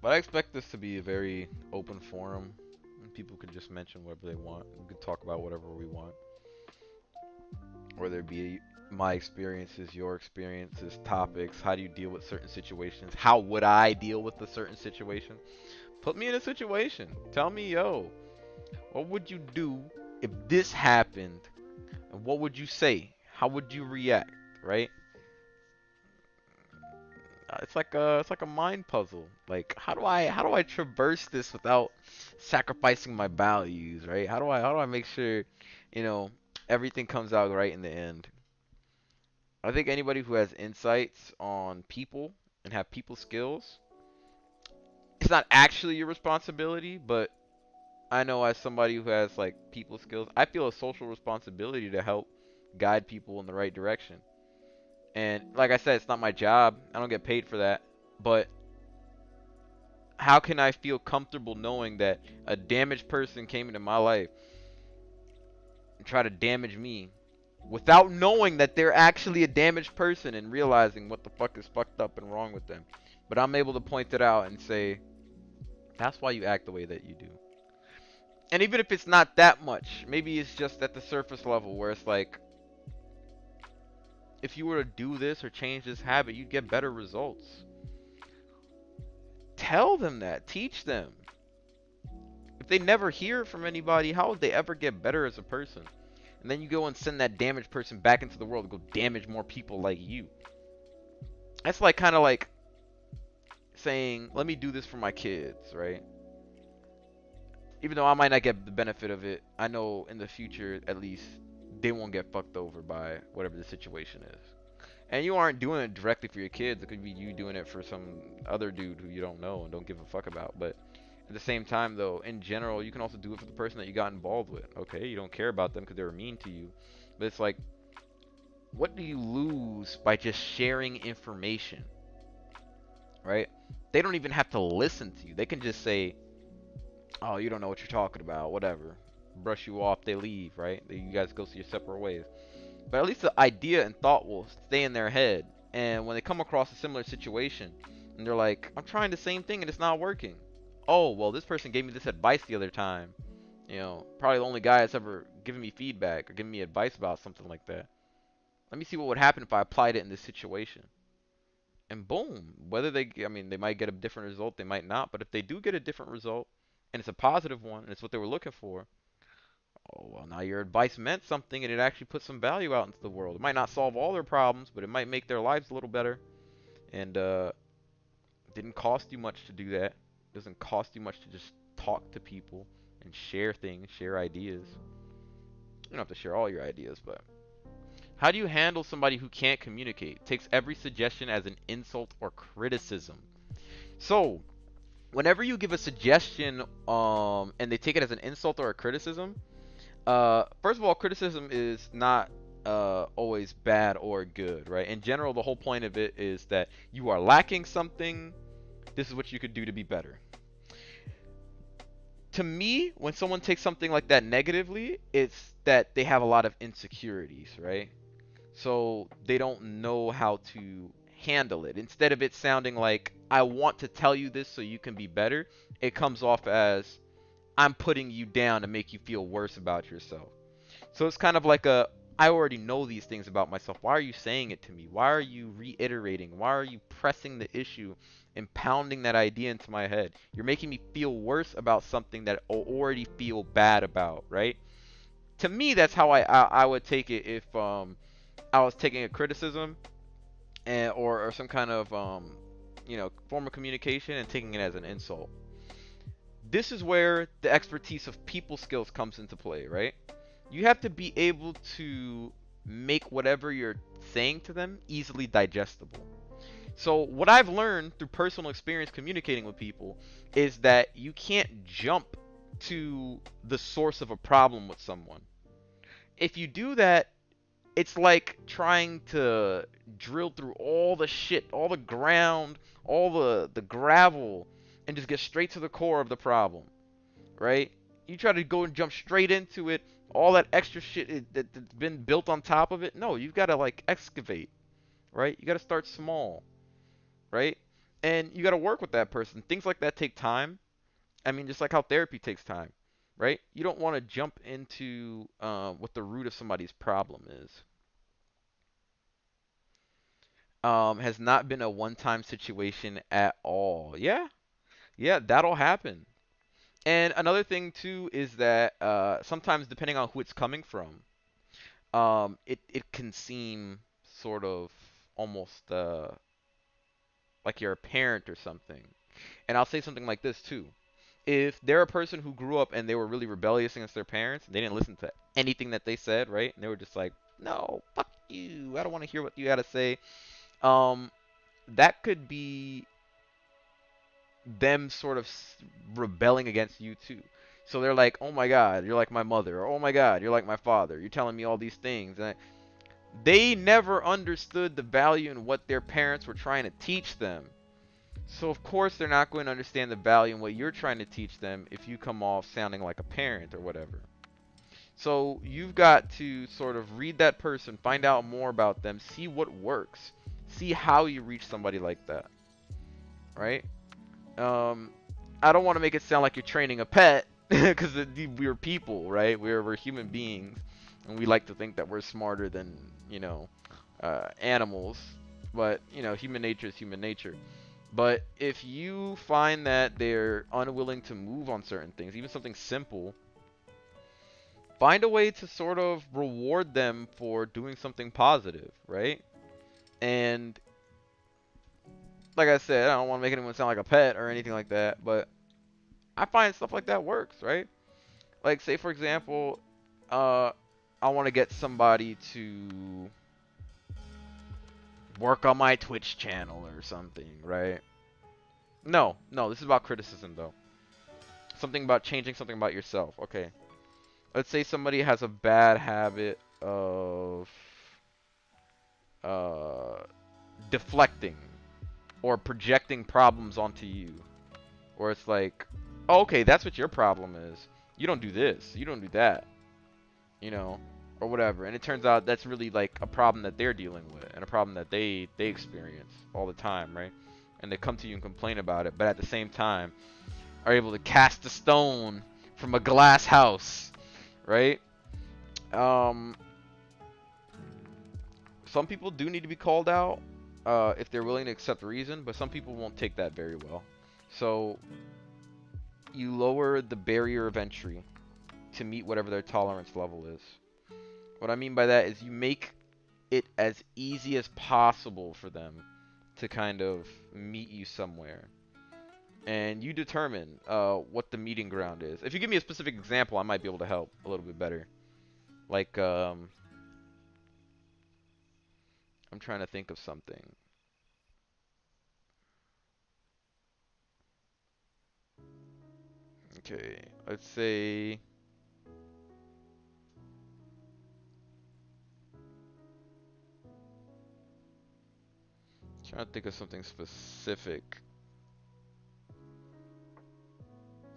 But I expect this to be a very open forum. And people can just mention whatever they want. We can talk about whatever we want. Whether it be my experiences, your experiences, topics, how do you deal with certain situations? How would I deal with a certain situation? Put me in a situation. Tell me, yo, what would you do if this happened? And what would you say? How would you react? Right? It's like a mind puzzle. Like how do I traverse this without sacrificing my values, right? How do I make sure, you know, everything comes out right in the end? I think anybody who has insights on people and have people skills, it's not actually your responsibility, but I know as somebody who has like people skills, I feel a social responsibility to help guide people in the right direction. And like I said, it's not my job. I don't get paid for that. But how can I feel comfortable knowing that a damaged person came into my life and try to damage me without knowing that they're actually a damaged person and realizing what the fuck is fucked up and wrong with them? But I'm able to point it out and say, that's why you act the way that you do. And even if it's not that much, maybe it's just at the surface level where it's like, if you were to do this or change this habit, you'd get better results. Tell them that. Teach them. If they never hear from anybody, how would they ever get better as a person? And then you go and send that damaged person back into the world to go damage more people like you. That's like kind of like saying, let me do this for my kids, right? Even though I might not get the benefit of it, I know in the future, at least, they won't get fucked over by whatever the situation is. And you aren't doing it directly for your kids. It could be you doing it for some other dude who you don't know and don't give a fuck about. But at the same time, though, in general, you can also do it for the person that you got involved with. Okay, you don't care about them because they were mean to you. But it's like, what do you lose by just sharing information? Right? They don't even have to listen to you. They can just say, oh, you don't know what you're talking about, whatever. Brush you off, they leave, right? You guys go see your separate ways. But at least the idea and thought will stay in their head. And when they come across a similar situation, and they're like, I'm trying the same thing and it's not working. Oh, well, this person gave me this advice the other time. You know, probably the only guy that's ever given me feedback or given me advice about something like that. Let me see what would happen if I applied it in this situation. And boom, whether I mean, they might get a different result, they might not. But if they do get a different result, and it's a positive one, and it's what they were looking for, oh, well, now your advice meant something and it actually put some value out into the world. It might not solve all their problems, but it might make their lives a little better. And it didn't cost you much to do that. It doesn't cost you much to just talk to people and share things, share ideas. You don't have to share all your ideas, but how do you handle somebody who can't communicate? Takes every suggestion as an insult or criticism. So, whenever you give a suggestion and they take it as an insult or a criticism, first of all, criticism is not always bad or good, right? In general, the whole point of it is that you are lacking something. This is what you could do to be better. To me, when someone takes something like that negatively, it's that they have a lot of insecurities, right? So they don't know how to handle it. Instead of it sounding like, I want to tell you this so you can be better, it comes off as, I'm putting you down to make you feel worse about yourself. So it's kind of like I already know these things about myself. Why are you saying it to me? Why are you reiterating? Why are you pressing the issue and pounding that idea into my head? You're making me feel worse about something that I already feel bad about, right? To me, that's how I would take it if I was taking a criticism or some kind of form of communication and taking it as an insult. This is where the expertise of people skills comes into play, right? You have to be able to make whatever you're saying to them easily digestible. So what I've learned through personal experience communicating with people is that you can't jump to the source of a problem with someone. If you do that, it's like trying to drill through all the shit, all the ground, all the gravel, and just get straight to the core of the problem, right? You try to go and jump straight into it, all that extra shit that's been built on top of it. No, you've got to like excavate, right? You got to start small, right? And you got to work with that person. Things like that take time. I mean, just like how therapy takes time, right? You don't want to jump into what the root of somebody's problem is. Has not been a one-time situation at all. Yeah, yeah, that'll happen. And another thing too is that sometimes depending on who it's coming from, it can seem sort of almost like you're a parent or something. And I'll say something like this too. If they're a person who grew up and they were really rebellious against their parents, and they didn't listen to anything that they said, right? And they were just like, "No, fuck you. I don't want to hear what you got to say." Um, that could be them sort of rebelling against you too. So they're like, "Oh my God, you're like my mother," or "Oh my God, you're like my father. You're telling me all these things." And they never understood the value in what their parents were trying to teach them. So of course they're not going to understand the value in what you're trying to teach them if you come off sounding like a parent or whatever. So you've got to sort of read that person, find out more about them, see what works, see how you reach somebody like that, right? Um, I don't want to make it sound like you're training a pet because we're people, right? We're human beings, and we like to think that we're smarter than animals. But human nature is human nature. But if you find that they're unwilling to move on certain things, even something simple, find a way to sort of reward them for doing something positive, right? And like I said, I don't want to make anyone sound like a pet or anything like that, but I find stuff like that works, right? Like, say for example, uh, I want to get somebody to work on my Twitch channel or something, right? No, no, this is about criticism though. Something about changing something about yourself. Okay. Let's say somebody has a bad habit of uh, deflecting or projecting problems onto you. Or it's like, oh, okay, that's what your problem is. You don't do this. You don't do that. You know, or whatever. And it turns out that's really like a problem that they're dealing with and a problem that they experience all the time, right? And they come to you and complain about it, but at the same time are able to cast a stone from a glass house, right? Um, some people do need to be called out if they're willing to accept reason, but some people won't take that very well. So you lower the barrier of entry to meet whatever their tolerance level is. What I mean by that is you make it as easy as possible for them to kind of meet you somewhere. And you determine what the meeting ground is. If you give me a specific example, I might be able to help a little bit better. Like, I'm trying to think of something. Okay, let's say trying to think of something specific.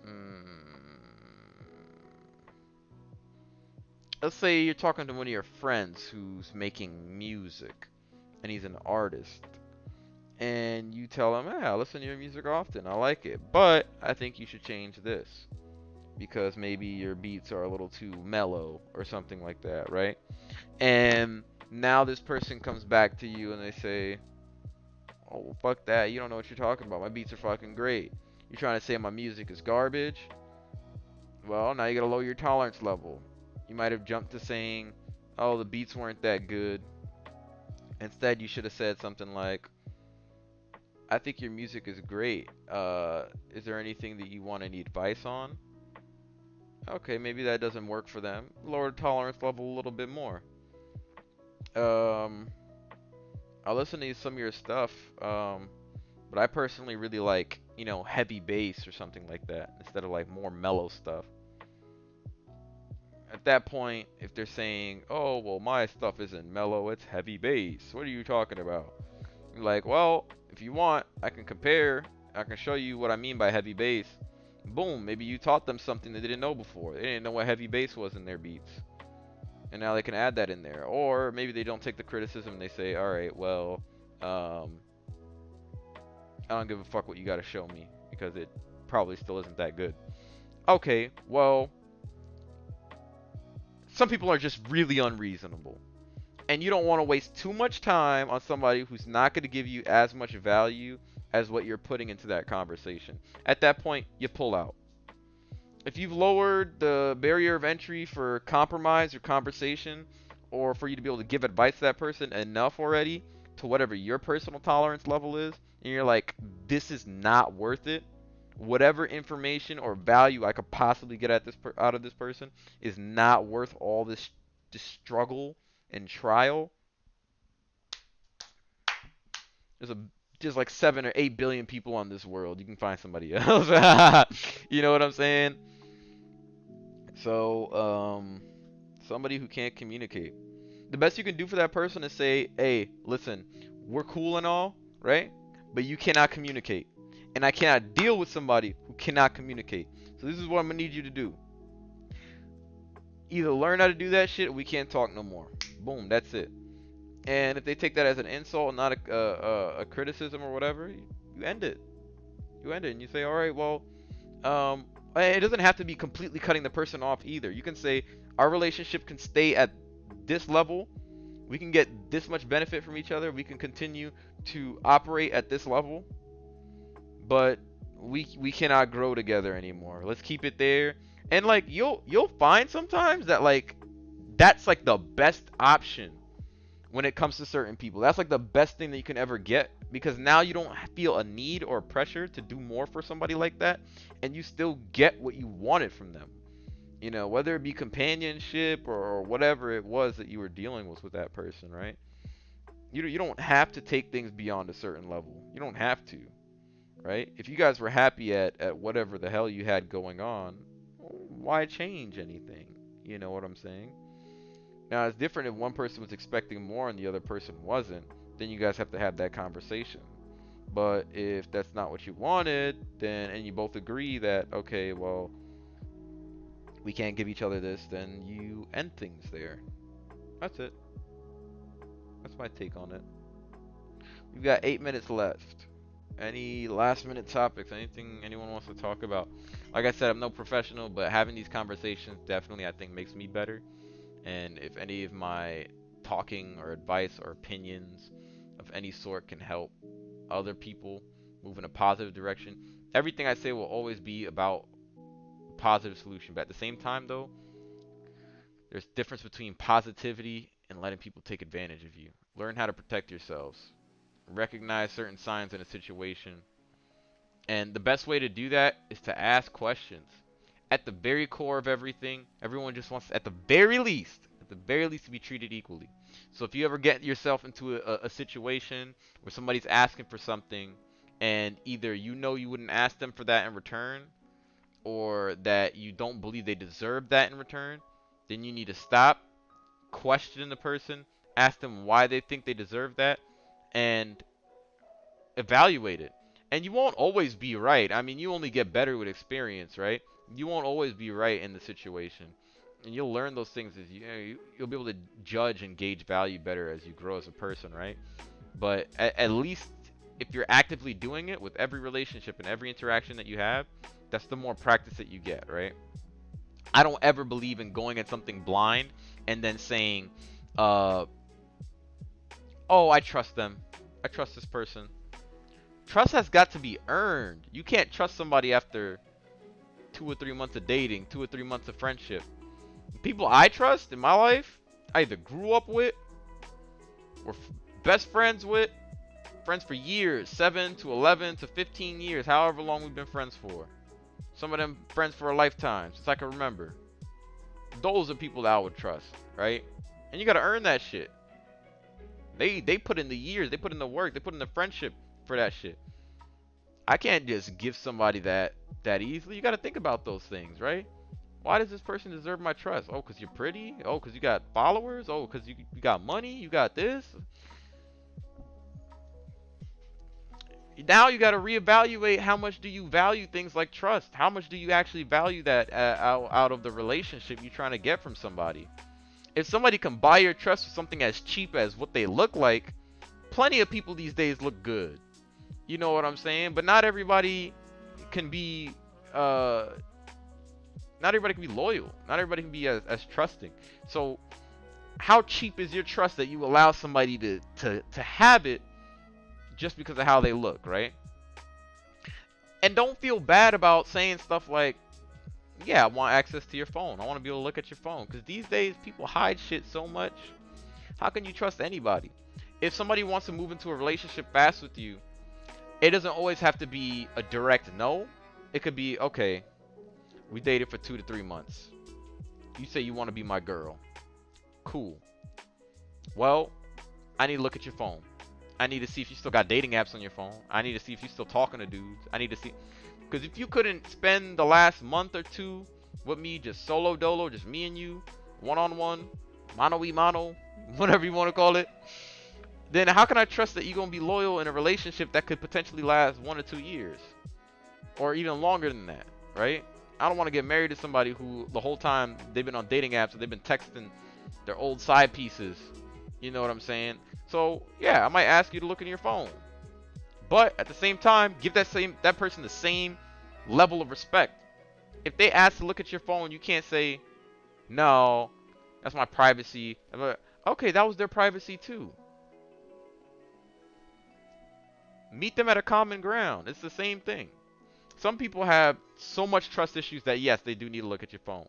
Mm, let's say you're talking to one of your friends who's making music and he's an artist. And you tell him, "Hey, I listen to your music often. I like it. But I think you should change this because maybe your beats are a little too mellow or something like that, right?" And now this person comes back to you and they say, "Oh, well, fuck that. You don't know what you're talking about. My beats are fucking great. You're trying to say my music is garbage? Well, now you gotta lower your tolerance level." You might have jumped to saying, "Oh, the beats weren't that good." Instead, you should have said something like, "I think your music is great. Is there anything that you want any advice on?" Okay, maybe that doesn't work for them. Lower the tolerance level a little bit more. Um, I listen to some of your stuff, but I personally really like, heavy bass or something like that instead of like more mellow stuff. At that point, if they're saying, "Oh, well, my stuff isn't mellow, it's heavy bass. What are you talking about?" You're like, "Well, if you want, I can compare. I can show you what I mean by heavy bass." Boom, maybe you taught them something they didn't know before. They didn't know what heavy bass was in their beats. And now they can add that in there. Or maybe they don't take the criticism and they say, "All right, well, um, I don't give a fuck what you got to show me because it probably still isn't that good. Okay, well, some people are just really unreasonable. And you don't want to waste too much time on somebody who's not going to give you as much value as what you're putting into that conversation. At that point, you pull out. If you've lowered the barrier of entry for compromise or conversation, or for you to be able to give advice to that person enough already to whatever your personal tolerance level is, and you're like, this is not worth it, whatever information or value I could possibly get out of this person is not worth all this struggle and trial. There's just like 7 or 8 billion people on this world. You can find somebody else. You know what I'm saying? So, somebody who can't communicate. The best you can do for that person is say, hey, listen, we're cool and all, right? But you cannot communicate. And I cannot deal with somebody who cannot communicate. So this is what I'm going to need you to do. Either learn how to do that shit or we can't talk no more. Boom, that's it. And if they take that as an insult, not a criticism or whatever, you end it. You end it and you say, all right, well, it doesn't have to be completely cutting the person off either. You can say, our relationship can stay at this level. We can get this much benefit from each other. We can continue to operate at this level. But we cannot grow together anymore. Let's keep it there. And like you'll find sometimes that like that's like the best option when it comes to certain people. That's like the best thing that you can ever get, because now you don't feel a need or pressure to do more for somebody like that, and you still get what you wanted from them. You know, whether it be companionship or whatever it was that you were dealing with that person, right? You don't have to take things beyond a certain level. You don't have to, right? If you guys were happy at whatever the hell you had going on, why change anything? You know what I'm saying? Now, it's different if one person was expecting more and the other person wasn't. Then you guys have to have that conversation. But if that's not what you wanted, then, and you both agree that, okay, well, we can't give each other this, then you end things there. That's it. That's my take on it. We've got 8 minutes left. Any last minute topics? Anything anyone wants to talk about? Like I said, I'm no professional, but having these conversations definitely, I think, makes me better. And if any of my talking or advice or opinions of any sort can help other people move in a positive direction, everything I say will always be about a positive solution. But at the same time, though, there's a difference between positivity and letting people take advantage of you. Learn how to protect yourselves. Recognize certain signs in a situation. And the best way to do that is to ask questions. At the very core of everything, everyone just wants, at the very least, to be treated equally. So if you ever get yourself into a situation where somebody's asking for something, and either you know you wouldn't ask them for that in return, or that you don't believe they deserve that in return, then you need to stop, question the person, ask them why they think they deserve that, and evaluate it. And you won't always be right. I mean, you only get better with experience, right? You won't always be right in the situation. And you'll learn those things as you'll be able to judge and gauge value better as you grow as a person, right? But at least if you're actively doing it with every relationship and every interaction that you have, that's the more practice that you get, right? I don't ever believe in going at something blind and then saying, oh, I trust them. I trust this person. Trust has got to be earned. You can't trust somebody after 2 or 3 months of dating, 2 or 3 months of friendship. People I trust in my life, I either grew up with, were best friends with, friends for years, 7 to 11 to 15 years, however long we've been friends for. Some of them friends for a lifetime, since I can remember. Those are people that I would trust, right? And you gotta earn that shit. They put in the years, they put in the work, they put in the friendship for that shit. I can't just give somebody that easily. You gotta think about those things, right? Why does this person deserve my trust? Oh, because you're pretty? Oh, because you got followers? Oh, because you got money? You got this? Now you got to reevaluate how much do you value things like trust? How much do you actually value that out of the relationship you're trying to get from somebody? If somebody can buy your trust with something as cheap as what they look like, plenty of people these days look good. You know what I'm saying? But not everybody can be uh not everybody can be loyal. Not everybody can be as trusting. So how cheap is your trust that you allow somebody to have it just because of how they look, right? And don't feel bad about saying stuff like, yeah, I want access to your phone. I want to be able to look at your phone. Because these days, people hide shit so much. How can you trust anybody? If somebody wants to move into a relationship fast with you, it doesn't always have to be a direct no. It could be, okay, we dated for 2 to 3 months. You say you want to be my girl. Cool. Well, I need to look at your phone. I need to see if you still got dating apps on your phone. I need to see if you're still talking to dudes. I need to see. Because if you couldn't spend the last month or two with me just solo dolo, just me and you, one-on-one, mano-y-mano, whatever you want to call it, then how can I trust that you're going to be loyal in a relationship that could potentially last 1 or 2 years? Or even longer than that, right? I don't want to get married to somebody who the whole time they've been on dating apps or they've been texting their old side pieces. You know what I'm saying? So, yeah, I might ask you to look in your phone. But at the same time, give that person the same level of respect. If they ask to look at your phone, you can't say, "No, that's my privacy." Okay, that was their privacy too. Meet them at a common ground. It's the same thing. Some people have so much trust issues that yes, they do need to look at your phone.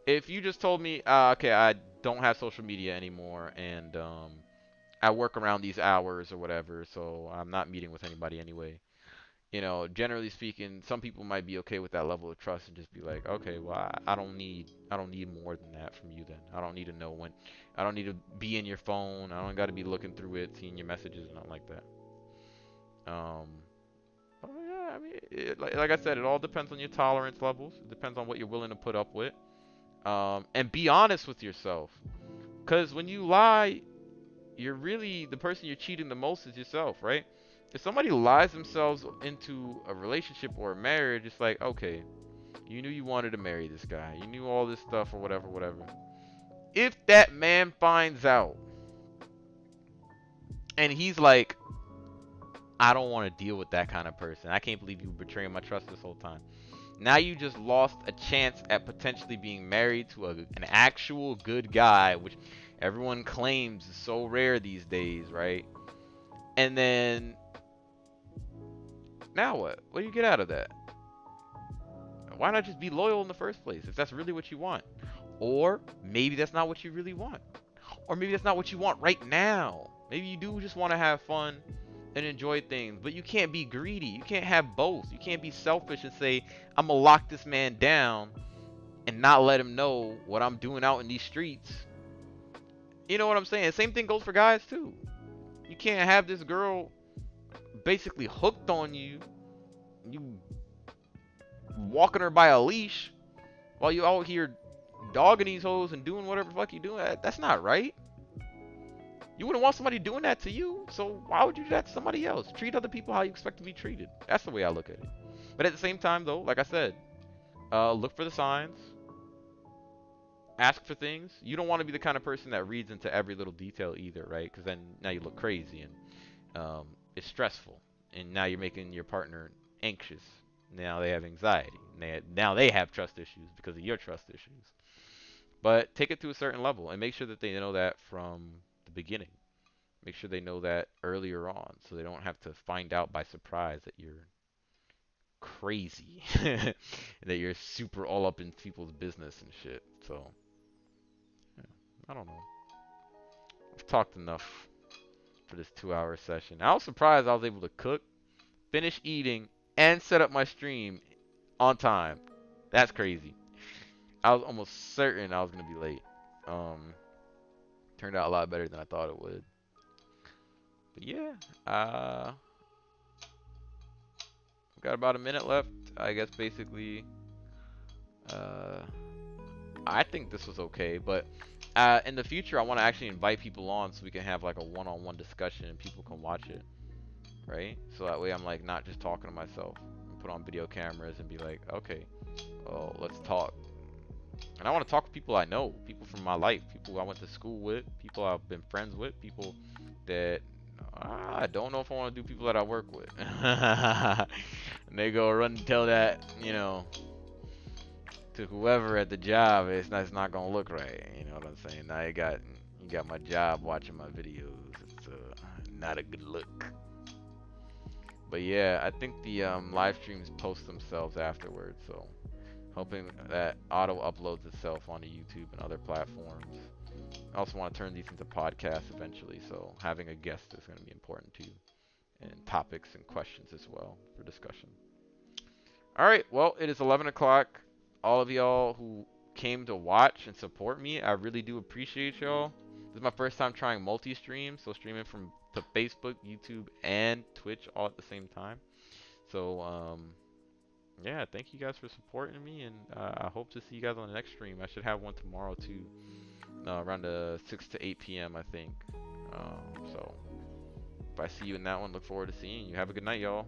If you just told me, okay, I don't have social media anymore, and I work around these hours or whatever, so I'm not meeting with anybody anyway. You know, generally speaking, some people might be okay with that level of trust and just be like, okay, well, I don't need more than that from you then. I don't need to know when, I don't need to be in your phone. I don't got to be looking through it, seeing your messages and nothing like that. Um, oh yeah, I mean, like I said, it all depends on your tolerance levels. It depends on what you're willing to put up with. And be honest with yourself. Because when you lie, you're really, the person you're cheating the most is yourself, right? If somebody lies themselves into a relationship or a marriage, it's like, okay, you knew you wanted to marry this guy. You knew all this stuff or whatever, whatever. If that man finds out and he's like, I don't want to deal with that kind of person. I can't believe you betraying my trust this whole time. Now you just lost a chance at potentially being married to an actual good guy, which everyone claims is so rare these days, right? And then, now what? What do you get out of that? Why not just be loyal in the first place if that's really what you want? Or maybe that's not what you really want. Or maybe that's not what you want right now. Maybe you do just want to have fun and enjoy things, but you can't be greedy. You can't have both. You can't be selfish and say, I'm going to lock this man down and not let him know what I'm doing out in these streets. You know what I'm saying? Same thing goes for guys too. You can't have this girl basically hooked on you. You walking her by a leash while you out here dogging these hoes and doing whatever the fuck you doing. That's not right. You wouldn't want somebody doing that to you, so why would you do that to somebody else? Treat other people how you expect to be treated. That's the way I look at it. But at the same time, though, like I said, look for the signs. Ask for things. You don't want to be the kind of person that reads into every little detail either, right? Because then now you look crazy and it's stressful. And now you're making your partner anxious. Now they have anxiety. Now they have trust issues because of your trust issues. But take it to a certain level and make sure that they know that from the beginning. Make sure they know that earlier on so they don't have to find out by surprise that you're crazy. That you're super all up in people's business and shit. So, yeah, I don't know. I've talked enough for this 2-hour session. I was surprised I was able to cook, finish eating, and set up my stream on time. That's crazy. I was almost certain I was going to be late. Turned out a lot better than I thought it would. But yeah, got about a minute left. I guess basically, I think this was okay. But in the future, I want to actually invite people on so we can have like a one-on-one discussion and people can watch it, right? So that way I'm like not just talking to myself. Put on video cameras and be like, okay, oh, let's talk. And I want to talk to people I know, people from my life, people I went to school with, people I've been friends with, people that I don't know if I want to do people that I work with. And they go run and tell that, to whoever at the job, it's not gonna look right. You know what I'm saying? Now you got my job watching my videos. It's not a good look. But yeah, I think the live streams post themselves afterwards, so hoping that auto uploads itself onto YouTube and other platforms. I also want to turn these into podcasts eventually, so having a guest is going to be important too, and topics and questions as well for discussion. All right, well, it is 11 o'clock. All of y'all who came to watch and support me, I really do appreciate y'all. This is my first time trying multi-stream, so streaming from to Facebook, YouTube, and Twitch all at the same time. So, yeah, thank you guys for supporting me, and I hope to see you guys on the next stream. I should have one tomorrow too, around 6 to 8 p.m. I think. So, if I see you in that one, look forward to seeing you. Have a good night, y'all.